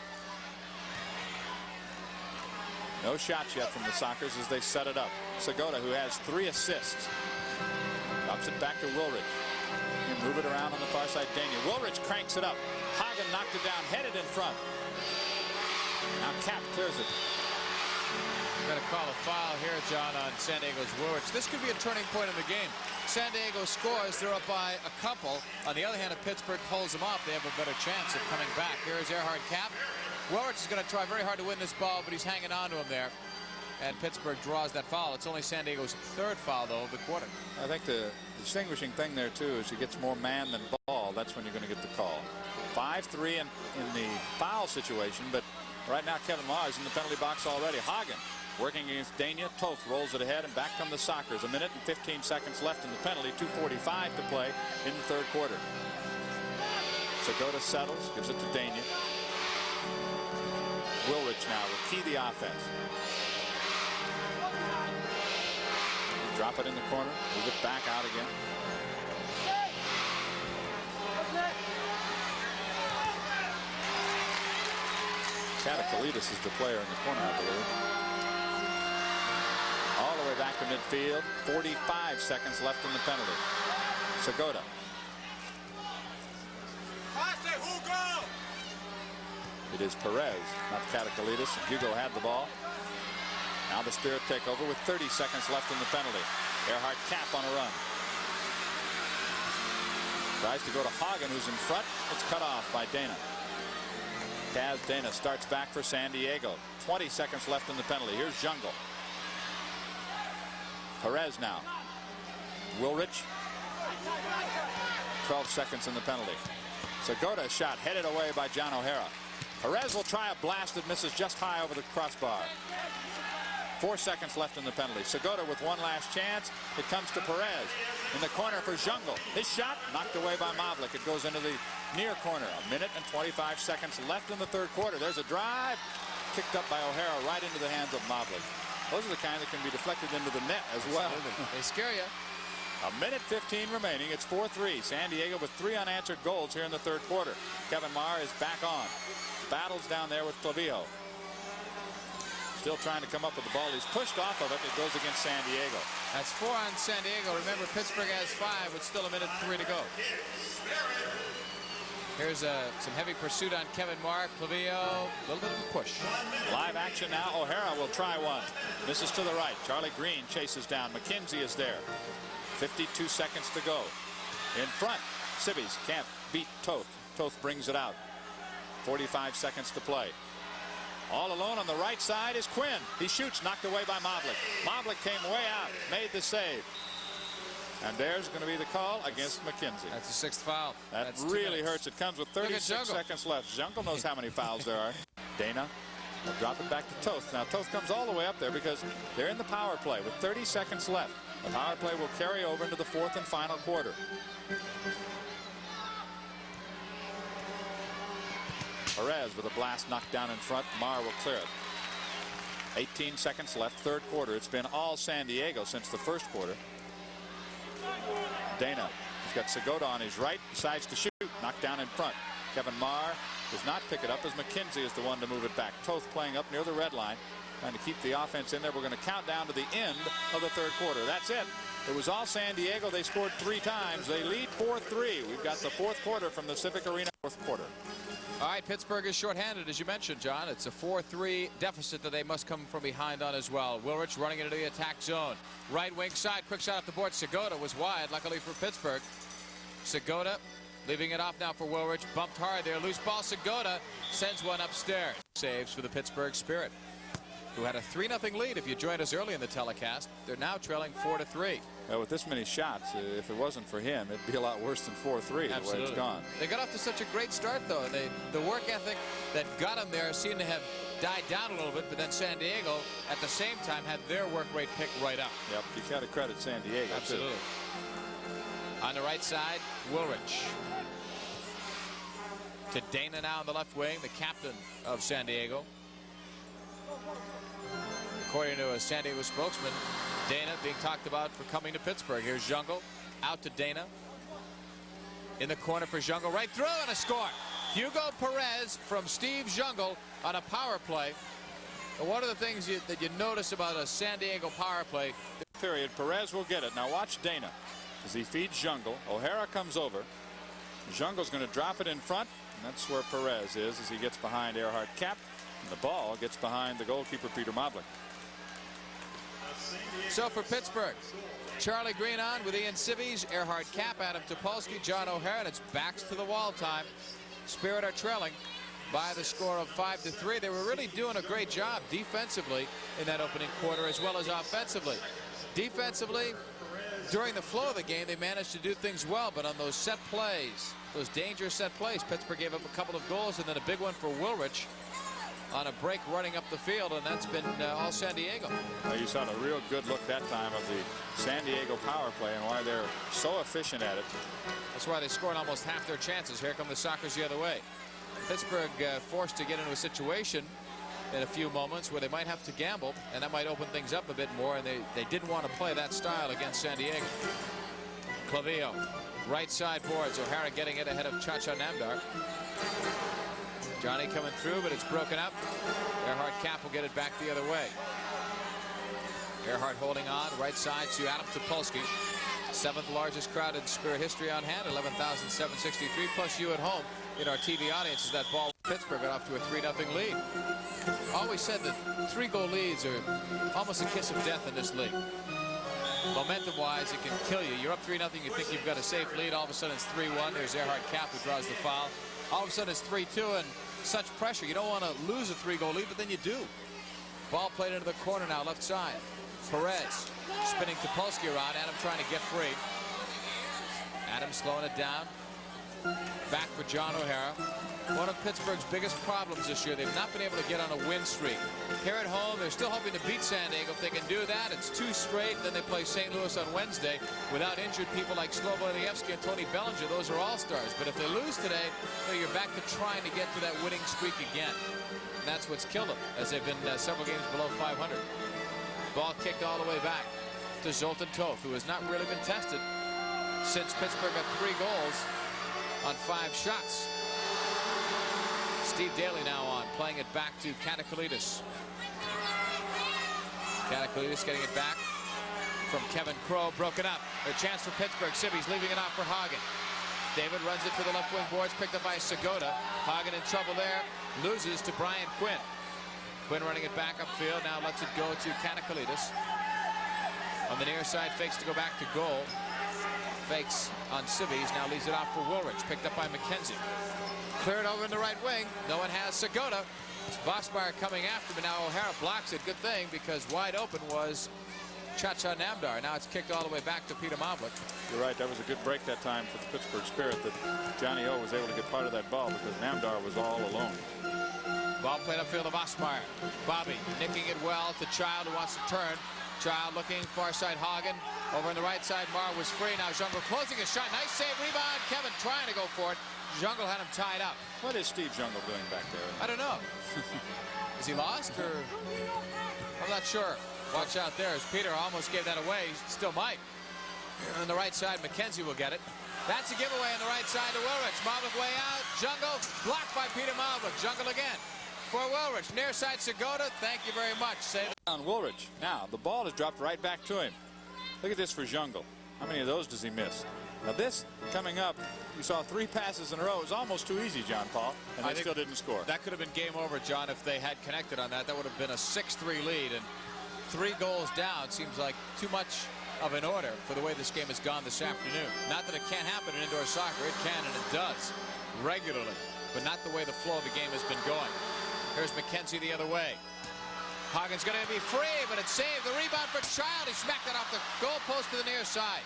Speaker 2: No shots yet from the Sockers as they set it up. Segota, who has 3 assists, drops it back to Wilrich. And move it around on the far side. Daniel. Wilrich cranks it up. Hagen knocked it down, headed in front. Now Cap clears it.
Speaker 1: Going to call a foul here, John, on San Diego's Wilrich. This could be a turning point in the game. San Diego scores. They're up by a couple. On the other hand, if Pittsburgh pulls them off, they have a better chance of coming back. Here's Earhart Cap. Woolrich is going to try very hard to win this ball, but he's hanging on to him there. And Pittsburgh draws that foul. It's only San Diego's third foul, though, of the quarter.
Speaker 2: I think the distinguishing thing there, too, is he gets more man than ball. That's when you're going to get the call. 5-3 in the foul situation, but right now Kevin Marr is in the penalty box already. Hagen working against Dania. Toth rolls it ahead, and back come the Sockers. 1 minute and 15 seconds left in the penalty. 2:45 to play in the third quarter. Segota settles, gives it to Dania. Woolrich now will key the offense. Drop it in the corner, move it back out again. Katakalitis is the player in the corner, I believe. All the way back to midfield. 45 seconds left in the penalty. Segota. It is Perez, not Katakalitis, and Hugo had the ball. Now the Spirit take over with 30 seconds left in the penalty. Earhart Cap on a run. Tries to go to Hagen, who's in front. It's cut off by Dana. Kaz Dana starts back for San Diego. 20 seconds left in the penalty. Here's Jungle. Perez now. Woolrich. 12 seconds in the penalty. Segota shot headed away by John O'Hara. Perez will try a blast that misses just high over the crossbar. 4 seconds left in the penalty. Segota with one last chance. It comes to Perez in the corner for Jungle. His shot knocked away by Mavlik. It goes into the near corner. 1 minute and 25 seconds left in the third quarter. There's a drive kicked up by O'Hara right into the hands of Mavlik. Those are the kind that can be deflected into the net as well.
Speaker 1: They scare you.
Speaker 2: 1 minute 15 remaining. It's 4-3. San Diego with 3 unanswered goals here in the third quarter. Kevin Marr is back on. Battles down there with Clavillo. Still trying to come up with the ball. He's pushed off of it. It goes against San Diego.
Speaker 1: That's 4 on San Diego. Remember, Pittsburgh has 5 with still 1 minute 3 to go. Here's some heavy pursuit on Kevin Marr. Clavillo, a little bit of a push.
Speaker 2: Live action now. O'Hara will try one. Misses to the right. Charlie Green chases down. McKenzie is there. 52 seconds to go. In front, Sibbies can't beat Toth. Toth brings it out. 45 seconds to play. All alone on the right side is Quinn. He shoots, knocked away by Mavlik. Mavlik came way out, made the save. And there's going to be the call against McKenzie.
Speaker 1: That's the 6th foul.
Speaker 2: That really hurts. It comes with 36 seconds left. Jungle knows how many fouls there are. Dana will drop it back to Toth. Now Toth comes all the way up there because they're in the power play with 30 seconds left. The power play will carry over into the 4th and final quarter. Perez with a blast knocked down in front. Marr will clear it. 18 seconds left, third quarter. It's been all San Diego since the first quarter. Dana has got Segota on his right, decides to shoot, knocked down in front. Kevin Marr does not pick it up as McKenzie is the one to move it back. Toth playing up near the red line, trying to keep the offense in there. We're going to count down to the end of the third quarter. That's it. It was all San Diego. They scored 3 times. They lead 4-3. We've got the fourth quarter from the Civic Arena. Fourth quarter.
Speaker 1: All right, Pittsburgh is shorthanded, as you mentioned, John. It's a 4-3 deficit that they must come from behind on as well. Woolrich running into the attack zone. Right wing side, quick shot off the board. Segota was wide, luckily for Pittsburgh. Segota leaving it off now for Woolrich. Bumped hard there. Loose ball. Segota sends one upstairs. Saves for the Pittsburgh Spirit, who had a 3-0 lead. If you joined us early in the telecast, they're now trailing 4-3.
Speaker 2: Well, with this many shots, if it wasn't for him, it'd be a lot worse than 4-3 the way it's gone.
Speaker 1: They got off to such a great start, though. The work ethic that got them there seemed to have died down a little bit, but then San Diego, at the same time, had their work rate picked right up.
Speaker 2: Yep, you got to credit San Diego,
Speaker 1: absolutely. Too. On the right side, Woolrich. To Dana now on the left wing, the captain of San Diego. According to a San Diego spokesman, Dana being talked about for coming to Pittsburgh. Here's Jungle, out to Dana. In the corner for Jungle, right through and a score. Hugo Perez from Steve Jungle on a power play. And one of the things that you notice about a San Diego power play.
Speaker 2: Period. Perez will get it. Now watch Dana as he feeds Jungle. O'Hara comes over. Jungle's going to drop it in front. And that's where Perez is as he gets behind Earhart Cap. And the ball gets behind the goalkeeper, Peter Mavlik.
Speaker 1: So for Pittsburgh, Charlie Green on with Ian Sibbies, Earhart Cap, Adam Topolsky, John O'Hara, and it's backs to the wall time. Spirit are trailing by the score of 5-3. They were really doing a great job defensively in that opening quarter as well as offensively. Defensively, during the flow of the game, they managed to do things well, but on those set plays, those dangerous set plays, Pittsburgh gave up a couple of goals and then a big one for Woolrich on a break running up the field, and that's been all San Diego.
Speaker 2: Well, you saw a real good look that time of the San Diego power play and why they're so efficient at it.
Speaker 1: That's why they scored almost half their chances. Here come the Sockers the other way. Pittsburgh forced to get into a situation in a few moments where they might have to gamble, and that might open things up a bit more, and they didn't want to play that style against San Diego. Clavillo, right side boards. O'Hara getting it ahead of Cha-Cha Namdar. Johnny coming through, but it's broken up. Earhart Cap will get it back the other way. Earhart holding on, right side to Adam Topolsky. 7th largest crowd in Spirit history on hand, 11,763, plus you at home in our TV audience as that ball. Pittsburgh got off to a 3-0 lead. Always said that 3-goal leads are almost a kiss of death in this league. Momentum-wise, it can kill you. You're up 3-0, you think you've got a safe lead. All of a sudden, it's 3-1. There's Earhart Cap who draws the foul. All of a sudden, it's 3-2, and such pressure. You don't want to lose a 3-goal lead, but then you do. Ball played into the corner now, left side. Perez spinning Topolsky around. Adam trying to get free. Adam slowing it down. Back for John O'Hara. One of Pittsburgh's biggest problems this year. They've not been able to get on a win streak. Here at home, they're still hoping to beat San Diego. If they can do that, it's 2 straight. Then they play St. Louis on Wednesday without injured people like Slobodan Ilievsky and Tony Bellinger. Those are all-stars. But if they lose today, you're back to trying to get to that winning streak again. And that's what's killed them, as they've been several games below 500. Ball kicked all the way back to Zoltan Toth, who has not really been tested since Pittsburgh got 3 goals on 5 shots. Steve Daly now on, playing it back to Katakalidis. Katakalidis getting it back from Kevin Crow, broken up. A chance for Pittsburgh. Sibby's leaving it off for Hagen. David runs it to the left wing boards, picked up by Segota. Hagen in trouble there, loses to Brian Quinn. Quinn running it back upfield, now lets it go to Katakalidis. On the near side, fakes to go back to goal. Fakes on Sibby's, now leaves it off for Woolrich, picked up by McKenzie. Cleared over in the right wing. No one has Segota. Vosmeyer coming after, but now O'Hara blocks it. Good thing, because wide open was Cha-Cha Namdar. Now it's kicked all the way back to Peter Mavlik.
Speaker 2: You're right. That was a good break that time for the Pittsburgh Spirit, that Johnny O was able to get part of that ball because Namdar was all alone.
Speaker 1: Ball played upfield to Vosmeyer. Bobby nicking it well to Child, who wants to turn. Child looking far side Hagen. Over on the right side, Marr was free. Now Jungle closing his shot. Nice save, rebound. Kevin trying to go for it. Jungle had him tied up.
Speaker 2: What is Steve Jungle doing back there?
Speaker 1: I don't know. Is he lost, or? I'm not sure. Watch out there, as Peter almost gave that away. He still might. On the right side, McKenzie will get it. That's a giveaway on the right side to Woolrich. Mavlik way out. Jungle blocked by Peter Mavlik. Jungle again for Woolrich. Near side Segota. Thank you very much. Save
Speaker 2: on Woolrich. Now the ball is dropped right back to him. Look at this for Jungle. How many of those does he miss? Now this coming up, you saw 3 passes in a row. It was almost too easy, John Paul, and they still didn't score.
Speaker 1: That could have been game over, John, if they had connected on that. That would have been a 6-3 lead, and 3 goals down seems like too much of an order for the way this game has gone this afternoon. Not that it can't happen in indoor soccer. It can, and it does regularly, but not the way the flow of the game has been going. Here's McKenzie the other way. Hagen's going to be free, but it's saved. The rebound for Child. He smacked it off the goal post to the near side.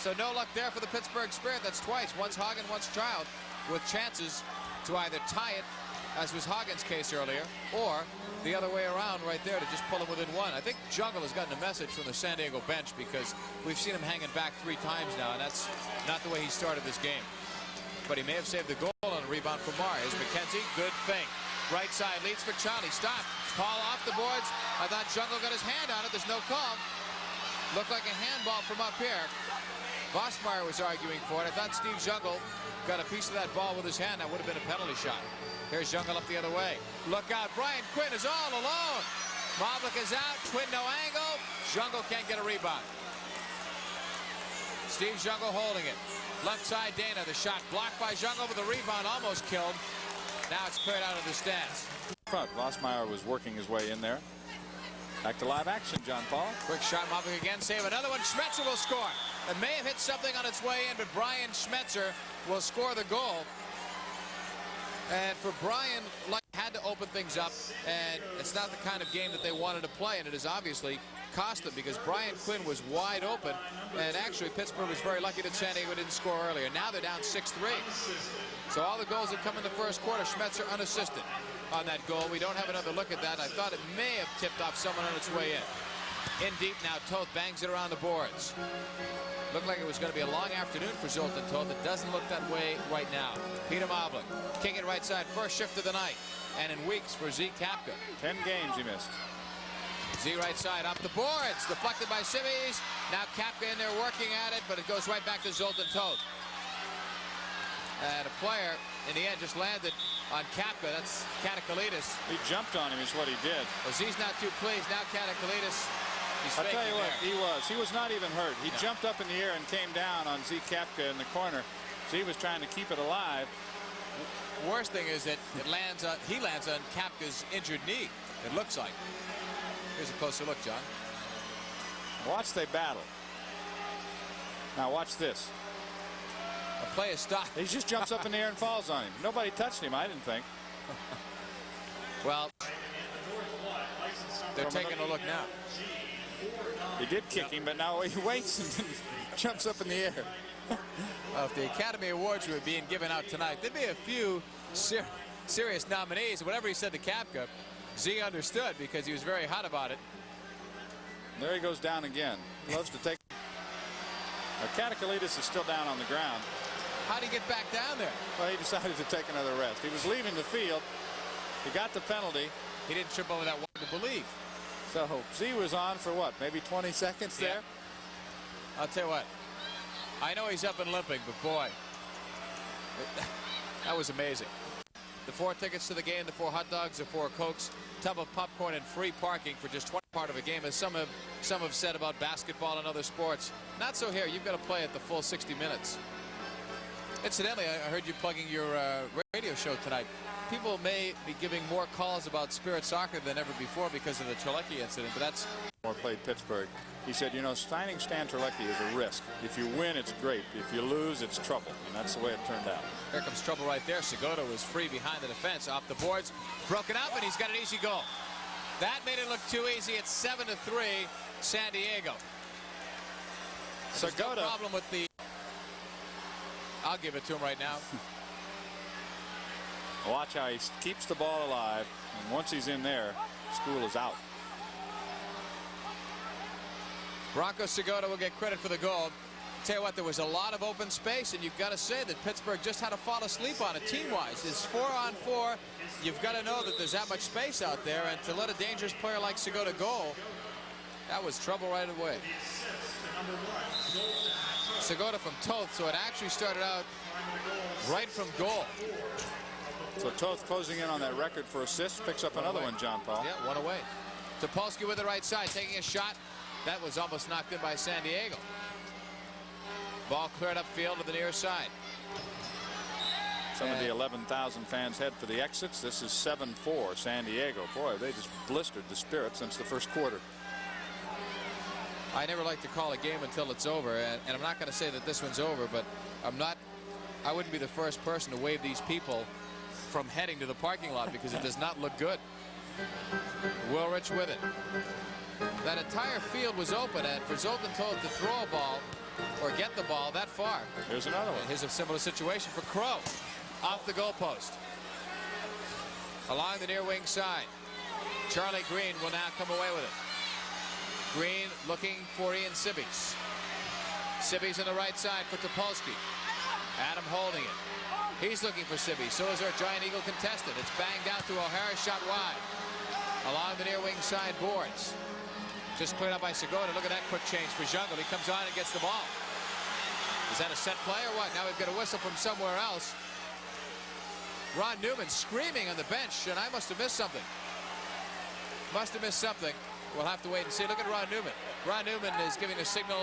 Speaker 1: So no luck there for the Pittsburgh Spirit. That's twice. Once Hagen, once Child, with chances to either tie it, as was Hagen's case earlier, or the other way around right there to just pull him within 1. I think Jungle has gotten a message from the San Diego bench, because we've seen him hanging back 3 times now, and that's not the way he started this game. But he may have saved the goal on a rebound from Marr. Here's McKenzie. Good feint. Right side leads for Child. He stopped. Paul off the boards. I thought Jungle got his hand on it. There's no call. Looked like a handball from up here. Vosmeyer was arguing for it. I thought Steve Jungle got a piece of that ball with his hand. That would have been a penalty shot. Here's Jungle up the other way. Look out. Brian Quinn is all alone. Mavlik is out. Quinn no angle. Jungle can't get a rebound. Steve Jungle holding it. Left side Dana. The shot blocked by Jungle, but the rebound almost killed. Now it's cleared out of the stands.
Speaker 2: Front. Vosmeyer was working his way in there. Back to live action, John Paul.
Speaker 1: Quick shot, Mavlik again, save another one. Schmetzer will score. It may have hit something on its way in, but Brian Schmetzer will score the goal. And for Brian, like, had to open things up, and it's not the kind of game that they wanted to play, and it has obviously cost them because Brian Quinn was wide open, and actually Pittsburgh was very lucky that San Diego didn't score earlier. Now they're down 6-3. So all the goals that come in the first quarter, Schmetzer unassisted on that goal. We don't have another look at that. I thought it may have tipped off someone on its way in. In deep now, Toth bangs it around the boards. Looked like it was going to be a long afternoon for Zoltan Toth. It doesn't look that way right now. Peter Mavlik, kicking it right side, first shift of the night. And in weeks for Z Kapka.
Speaker 2: 10 games he missed.
Speaker 1: Z right side, up the boards, deflected by Sibbies. Now Kapka in there working at it, but it goes right back to Zoltan Toth. And a player, in the end, just landed on Kapka. That's Katakalitis.
Speaker 2: He jumped on him is what he did.
Speaker 1: Well, Z's not too pleased. Now Katakalitis, he's
Speaker 2: I'll tell you what,
Speaker 1: there.
Speaker 2: he was not even hurt. He jumped up in the air and came down on Z Kapka in the corner. Z was trying to keep it alive.
Speaker 1: Worst thing is that he lands on Kapka's injured knee, it looks like. Here's a closer look, John.
Speaker 2: Watch they battle. Now watch this.
Speaker 1: A play is stopped.
Speaker 2: He just jumps up in the air and falls on him. Nobody touched him, I didn't think.
Speaker 1: Well, they're taking a look now.
Speaker 2: He did kick him, but now he waits and jumps up in the air.
Speaker 1: Well, if the Academy Awards were being given out tonight, there'd be a few serious nominees. Whatever he said to Kapka, Z understood because he was very hot about it.
Speaker 2: There he goes down again. Loves to take. Katakalitis is still down on the ground.
Speaker 1: How did he get back down there?
Speaker 2: Well, he decided to take another rest. He was leaving the field. He got the penalty.
Speaker 1: He didn't trip over that one to believe.
Speaker 2: So Z was on for what, maybe 20 seconds there?
Speaker 1: I'll tell you what. I know he's up and limping, but boy, that was amazing. The 4 tickets to the game, the 4 hot dogs, the 4 Cokes, tub of popcorn, and free parking for just 20 part of a game, as some have said about basketball and other sports. Not so here. You've got to play at the full 60 minutes. Incidentally, I heard you plugging your radio show tonight. People may be giving more calls about Spirit soccer than ever before because of the Terlecki incident, but that's...
Speaker 2: Or played Pittsburgh. He said, you know, signing Stan Terlecki is a risk. If you win, it's great. If you lose, it's trouble. And that's the way it turned out.
Speaker 1: Here comes trouble right there. Segota was free behind the defense. Off the boards. Broken up, and he's got an easy goal. That made it look too easy. It's 7-3, San Diego. There's no problem with the... I'll give it to him right now.
Speaker 2: Watch how he keeps the ball alive. And once he's in there, school is out.
Speaker 1: Bronco Segota will get credit for the goal. Tell you what, there was a lot of open space, and you've got to say that Pittsburgh just had to fall asleep on it team-wise. It's 4-on-4. You've got to know that there's that much space out there, and to let a dangerous player like Segota go, that was trouble right away. Segota from Toth, so it actually started out right from goal.
Speaker 2: So Toth closing in on that record for assists, picks up another one, John Paul.
Speaker 1: Yeah, one away. Topolsky with the right side, taking a shot. That was almost knocked in by San Diego. Ball cleared upfield to the near side.
Speaker 2: Some of the 11,000 fans head for the exits. This is 7-4 San Diego. Boy, they just blistered the Spirit since the first quarter.
Speaker 1: I never like to call a game until it's over, and I'm not going to say that this one's over, but I wouldn't be the first person to wave these people from heading to the parking lot because it does not look good. Wilrich with it. That entire field was open, and for Zoltan Toth to throw a ball or get the ball that far.
Speaker 2: Here's another one.
Speaker 1: Here's a similar situation for Crow. Off the goalpost. Along the near wing side. Charlie Green will now come away with it. Green looking for Ian Sibbies. Sibbies on the right side for Topolsky. Adam holding it. He's looking for Sibbies. So is our Giant Eagle contestant. It's banged out to O'Hara, shot wide. Along the near wing side boards. Just cleared up by Segota. Look at that quick change for Jungle. He comes on and gets the ball. Is that a set play or what? Now we've got a whistle from somewhere else. Ron Newman screaming on the bench, and I must have missed something. Must have missed something. We'll have to wait and see. Look at Ron Newman. Ron Newman is giving a signal,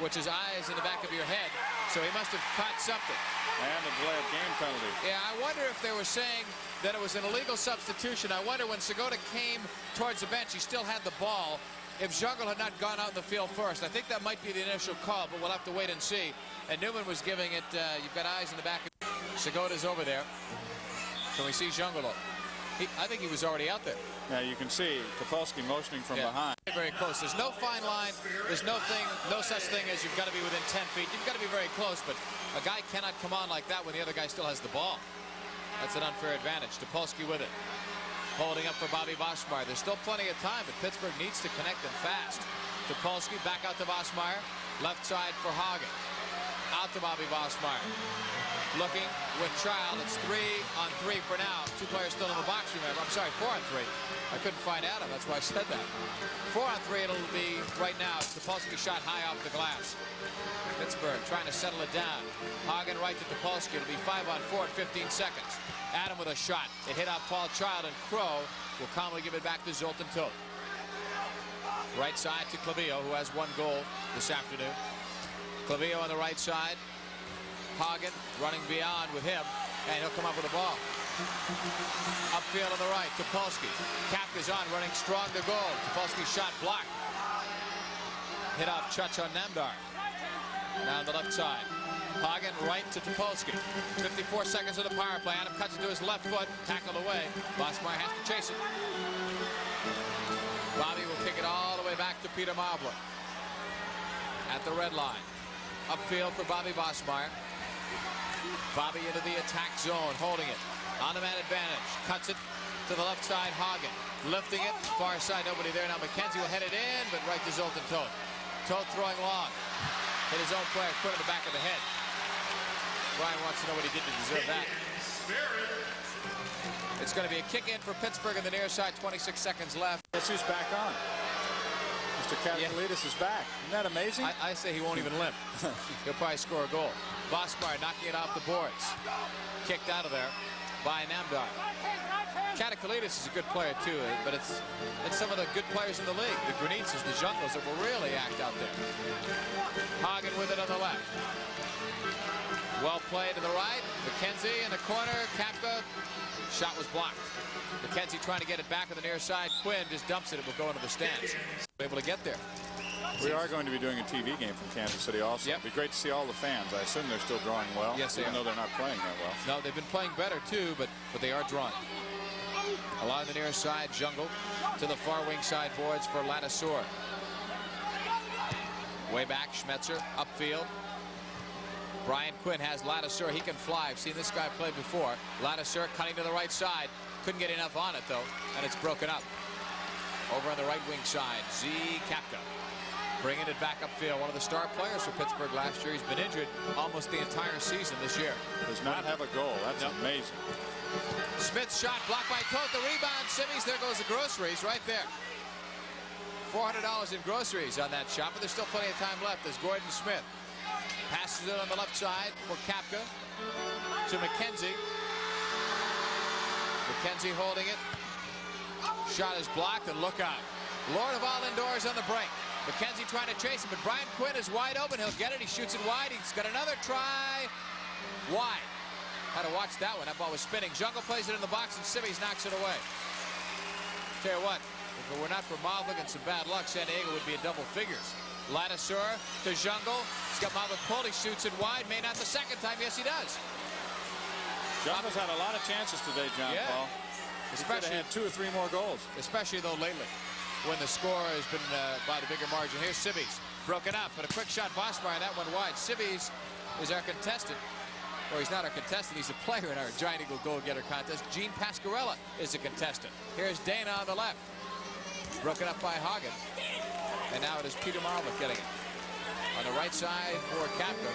Speaker 1: which is eyes in the back of your head. So he must have caught something.
Speaker 2: And a delayed game penalty.
Speaker 1: Yeah, I wonder if they were saying that it was an illegal substitution. I wonder when Segota came towards the bench, he still had the ball. If Jungle had not gone out in the field first, I think that might be the initial call, but we'll have to wait and see. And Newman was giving it, you've got eyes in the back. Segota's over there. Can we see Jungle? I think he was already out there.
Speaker 2: Yeah, you can see Topolsky motioning from behind.
Speaker 1: Very close. There's no fine line. There's no such thing as you've got to be within 10 feet. You've got to be very close, but a guy cannot come on like that when the other guy still has the ball. That's an unfair advantage. Topolsky with it. Holding up for Bobby Bosmeyer. There's still plenty of time, but Pittsburgh needs to connect them fast. Topolsky back out to Bosmeyer. Left side for Hagen. Out to Bobby Bosmeyer. Looking with Child. It's 3-on-3 for now. Two players still in the box, remember. I'm sorry, 4-on-3. I couldn't find Adam. That's why I said that. 4-on-3 it'll be right now. Topolsky shot high off the glass. Pittsburgh trying to settle it down. Hagen right to Topolsky. It'll be 5-on-4 in 15 seconds. Adam with a shot. It hit off Paul Child, and Crow will calmly give it back to Zoltan Toth. Right side to Clavillo, who has 1 goal this afternoon. Clavillo on the right side. Hagen running beyond with him, and he'll come up with the ball. Upfield on the right, Topolsky. Kapka's on, running strong to goal. Topolsky's shot blocked. Hit off Chuch on Namdar. Down the left side. Hagen right to Topolsky. 54 seconds of the power play. Adam cuts it to his left foot. Tackled away. Bosmeyer has to chase it. Bobby will kick it all the way back to Peter Mavlik. At the red line. Upfield for Bobby Bosmeyer. Bobby into the attack zone, holding it. On the man advantage. Cuts it to the left side, Hagen. Lifting it. Far side, nobody there. Now McKenzie will head it in, but right to Zoltan Toth. Toth throwing long. Hit his own player, put in the back of the head. Brian wants to know what he did to deserve that. It's going to be a kick in for Pittsburgh on the near side. 26 seconds left.
Speaker 2: Guess who's back on? Mr. Katakalitis is back. Isn't that amazing?
Speaker 1: I say he won't even limp. He'll probably score a goal. Bosmeyer knocking it off the boards. Kicked out of there by Namdar. Katakalitis is a good player too, but it's some of the good players in the league. The Granitzes, the Jungles that will really act out there. Hagen with it on the left. Well played to the right. McKenzie in the corner. Kapka. Shot was blocked. McKenzie trying to get it back on the near side. Quinn just dumps it. It will go into the stands. Able to get there.
Speaker 2: We are going to be doing a TV game from Kansas City also.
Speaker 1: Yep.
Speaker 2: It'd be great to see all the fans. I assume they're still drawing well.
Speaker 1: Yes,
Speaker 2: even though they're not playing that well.
Speaker 1: No, they've been playing better too, but they are drawing. Along the near side, Jungle to the far wing side boards for Ladisor. Way back, Schmetzer upfield. Brian Quinn has Ladisor. He can fly. I've seen this guy play before. Ladisor cutting to the right side. Couldn't get enough on it though, and it's broken up. Over on the right wing side, Z. Kapka. Bringing it back upfield. One of the star players for Pittsburgh last year. He's been injured almost the entire season this year.
Speaker 2: Does not have a goal. That's amazing.
Speaker 1: Smith's shot blocked by Toth. The rebound. Simmies. There goes the groceries right there. $400 in groceries on that shot, but there's still plenty of time left as Gordon Smith passes it on the left side for Kapka to McKenzie. McKenzie holding it. Shot is blocked, and look out. Lord of all indoors on the break. McKenzie trying to chase him, but Brian Quinn is wide open. He'll get it. He shoots it wide. He's got another try. Wide. Had to watch that one. That ball was spinning. Jungle plays it in the box, and Simmies knocks it away. Tell you what, if it were not for Mavlik and some bad luck, San Diego would be in double figures. Ladisor to Jungle. He's got Mavlik pulled. He shoots it wide. May not the second time. Yes, he does.
Speaker 2: Jungle's had a lot of chances today, John Paul. Especially had 2 or 3 more goals.
Speaker 1: Especially though lately, when the score has been by the bigger margin. Here's Simmies, broken up, but a quick shot. Bosmeyer, that one wide. Simmies is our contestant. Or he's not our contestant. He's a player in our Giant Eagle goal-getter contest. Gene Pascarella is a contestant. Here's Dana on the left, broken up by Hagen, and now it is Peter Mavlik getting it on the right side for Kapka.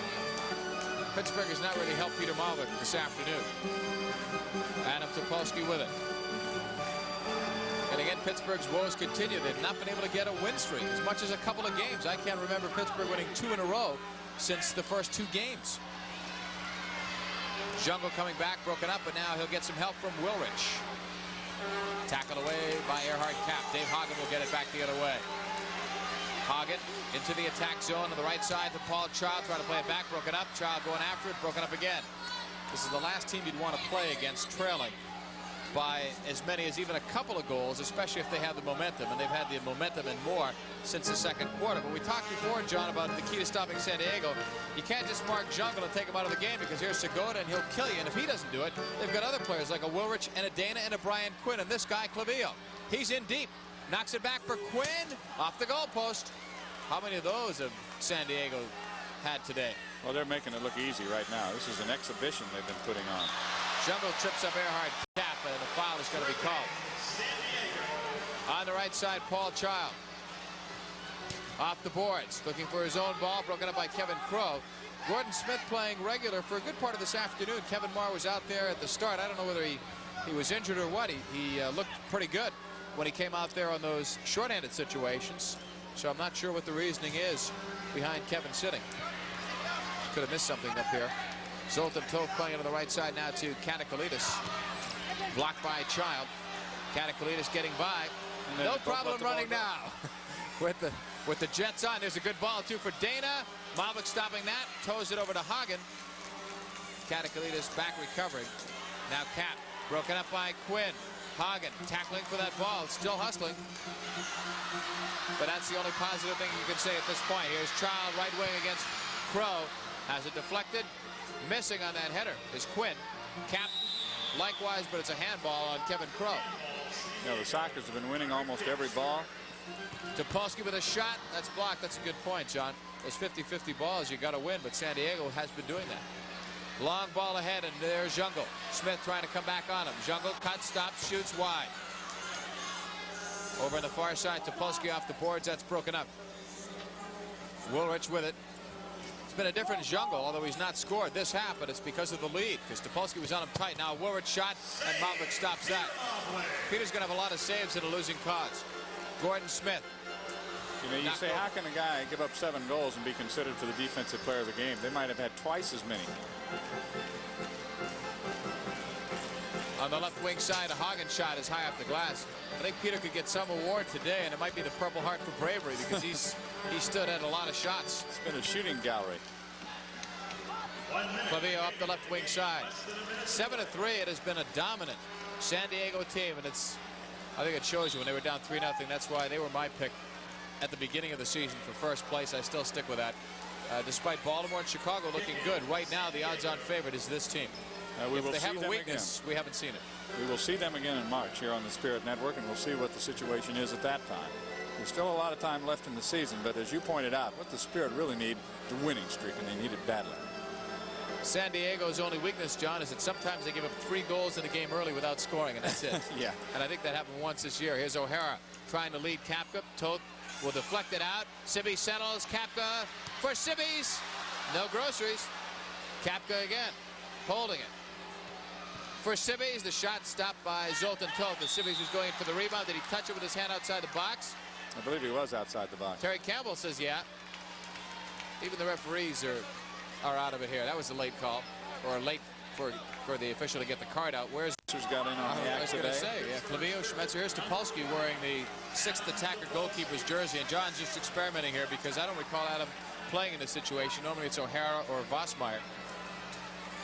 Speaker 1: Pittsburgh has not really helped Peter Mavlik this afternoon. Adam Topolsky with it. And again, Pittsburgh's woes continue. They've not been able to get a win streak as much as a couple of games. I can't remember Pittsburgh winning 2 in a row since the first 2 games. Jungle coming back, broken up, but now he'll get some help from Wilrich. Tackled away by Erhard Kapp. Dave Hagen will get it back the other way. Hagen into the attack zone on the right side to Paul Child, trying to play it back, broken up. Child going after it, broken up again. This is the last team you'd want to play against trailing by as many as even a couple of goals, especially if they have the momentum, and they've had the momentum and more since the second quarter. But we talked before, John, about the key to stopping San Diego. You can't just mark Jungle and take him out of the game, because here's Segota and he'll kill you, and if he doesn't do it, they've got other players like a Wilrich and a Dana and a Brian Quinn, and this guy Clavillo, he's in deep, knocks it back for Quinn off the goalpost. How many of those have San Diego had today?
Speaker 2: Well, they're making it look easy right now. This is an exhibition they've been putting on.
Speaker 1: Jungle trips up Earhart Cap, and the foul is going to be called. On the right side, Paul Child. Off the boards, looking for his own ball, broken up by Kevin Crow. Gordon Smith playing regular for a good part of this afternoon. Kevin Marr was out there at the start. I don't know whether he was injured or what. He looked pretty good when he came out there on those shorthanded situations. So I'm not sure what the reasoning is behind Kevin sitting. Could have missed something up here. Zoltan Toth playing it on the right side now to Katakalitis. Blocked by Child. Katakalitis getting by. No problem running now. with the Jets on. There's a good ball too for Dana. Malvik stopping that. Toes it over to Hagen. Katakalitis back recovering. Now Cap broken up by Quinn. Hagen tackling for that ball. Still hustling. But that's the only positive thing you can say at this point. Here's Child, right wing against Crow. Has it deflected. Missing on that header is Quinn. Cap likewise, but it's a handball on Kevin Crow.
Speaker 2: You know, the Sockers have been winning almost every ball.
Speaker 1: Topolsky with a shot. That's blocked. That's a good point, John. Those 50-50 balls, you got to win, but San Diego has been doing that. Long ball ahead, and there's Jungle. Smith trying to come back on him. Jungle cuts, stops, shoots wide. Over on the far side, Topolsky off the boards. That's broken up. Wilrich with it. It's been a different Jungle, although he's not scored this half, but it's because of the lead, because Topolsky was on him tight. Now Wilrich shot, and Malvik stops that. Peter's going to have a lot of saves in a losing cause. Gordon Smith.
Speaker 2: You know, you say, how can a guy give up 7 goals and be considered for the defensive player of the game? They might have had twice as many.
Speaker 1: On the left wing side, a Hagen shot is high off the glass. I think Peter could get some award today, and it might be the Purple Heart for bravery, because he stood at a lot of shots.
Speaker 2: It's been a shooting gallery.
Speaker 1: Clavillo up the left wing side. 7-3. It has been a dominant San Diego team, and I think it shows you when they were down 3-0. That's why they were my pick at the beginning of the season for first place. I still stick with that. Despite Baltimore and Chicago looking good, right now the odds-on favorite is this team. If they have a weakness, we haven't seen it.
Speaker 2: We will see them again in March here on the Spirit Network, and we'll see what the situation is at that time. There's still a lot of time left in the season, but as you pointed out, what the Spirit really need is a winning streak, and they need it badly.
Speaker 1: San Diego's only weakness, John, is that sometimes they give up 3 goals in a game early without scoring, and that's it.
Speaker 2: Yeah.
Speaker 1: And I think that happened once this year. Here's O'Hara trying to lead Kapka. Toth will deflect it out. Sibby settles. Kapka for Sibby's. No groceries. Kapka again, holding it. For Sibby's, the shot stopped by Zoltan Toth. As Sibby's was going for the rebound. Did he touch it with his hand outside the box?
Speaker 2: I believe he was outside the box.
Speaker 1: Terry Campbell says yeah. Even the referees are out of it here. That was a late call, or late for the official to get the card out. Where's
Speaker 2: got in on the act
Speaker 1: I was going to
Speaker 2: today.
Speaker 1: say, yeah, Clavillo, Schmetzer. Here's Topolsky wearing the 6th attacker goalkeeper's jersey, and John's just experimenting here because I don't recall Adam playing in this situation. Normally it's O'Hara or Vossmeyer.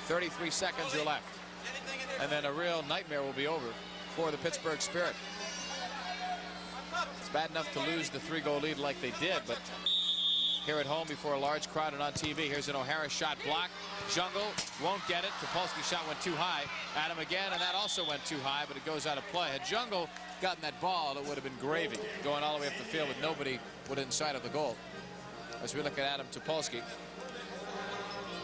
Speaker 1: 33 seconds are left, and then a real nightmare will be over for the Pittsburgh Spirit. It's bad enough to lose the 3-goal lead like they did, but here at home before a large crowd and on TV. Here's an O'Hara shot blocked. Jungle won't get it. Topolsky's shot went too high. Adam again, and that also went too high, but it goes out of play. Had Jungle gotten that ball, it would have been gravy, going all the way up the field with nobody within sight of the goal. As we look at Adam Topolsky.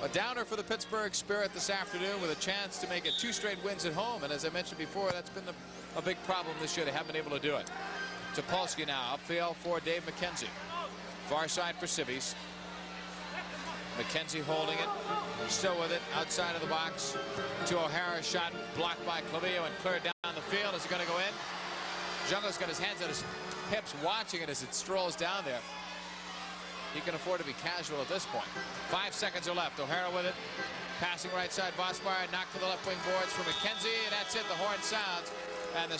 Speaker 1: A downer for the Pittsburgh Spirit this afternoon with a chance to make it 2 straight wins at home. And as I mentioned before, that's been a big problem this year. They haven't been able to do it. Topolsky now upfield for Dave McKenzie. Far side for Sibby's. McKenzie holding it. Still with it. Outside of the box. To O'Hara. Shot blocked by Clavillo and cleared down the field. Is it going to go in? Jungle's got his hands on his hips watching it as it strolls down there. He can afford to be casual at this point. 5 seconds are left. O'Hara with it. Passing right side. Vossmeyer knocked to the left wing boards for McKenzie. And that's it. The horn sounds. And the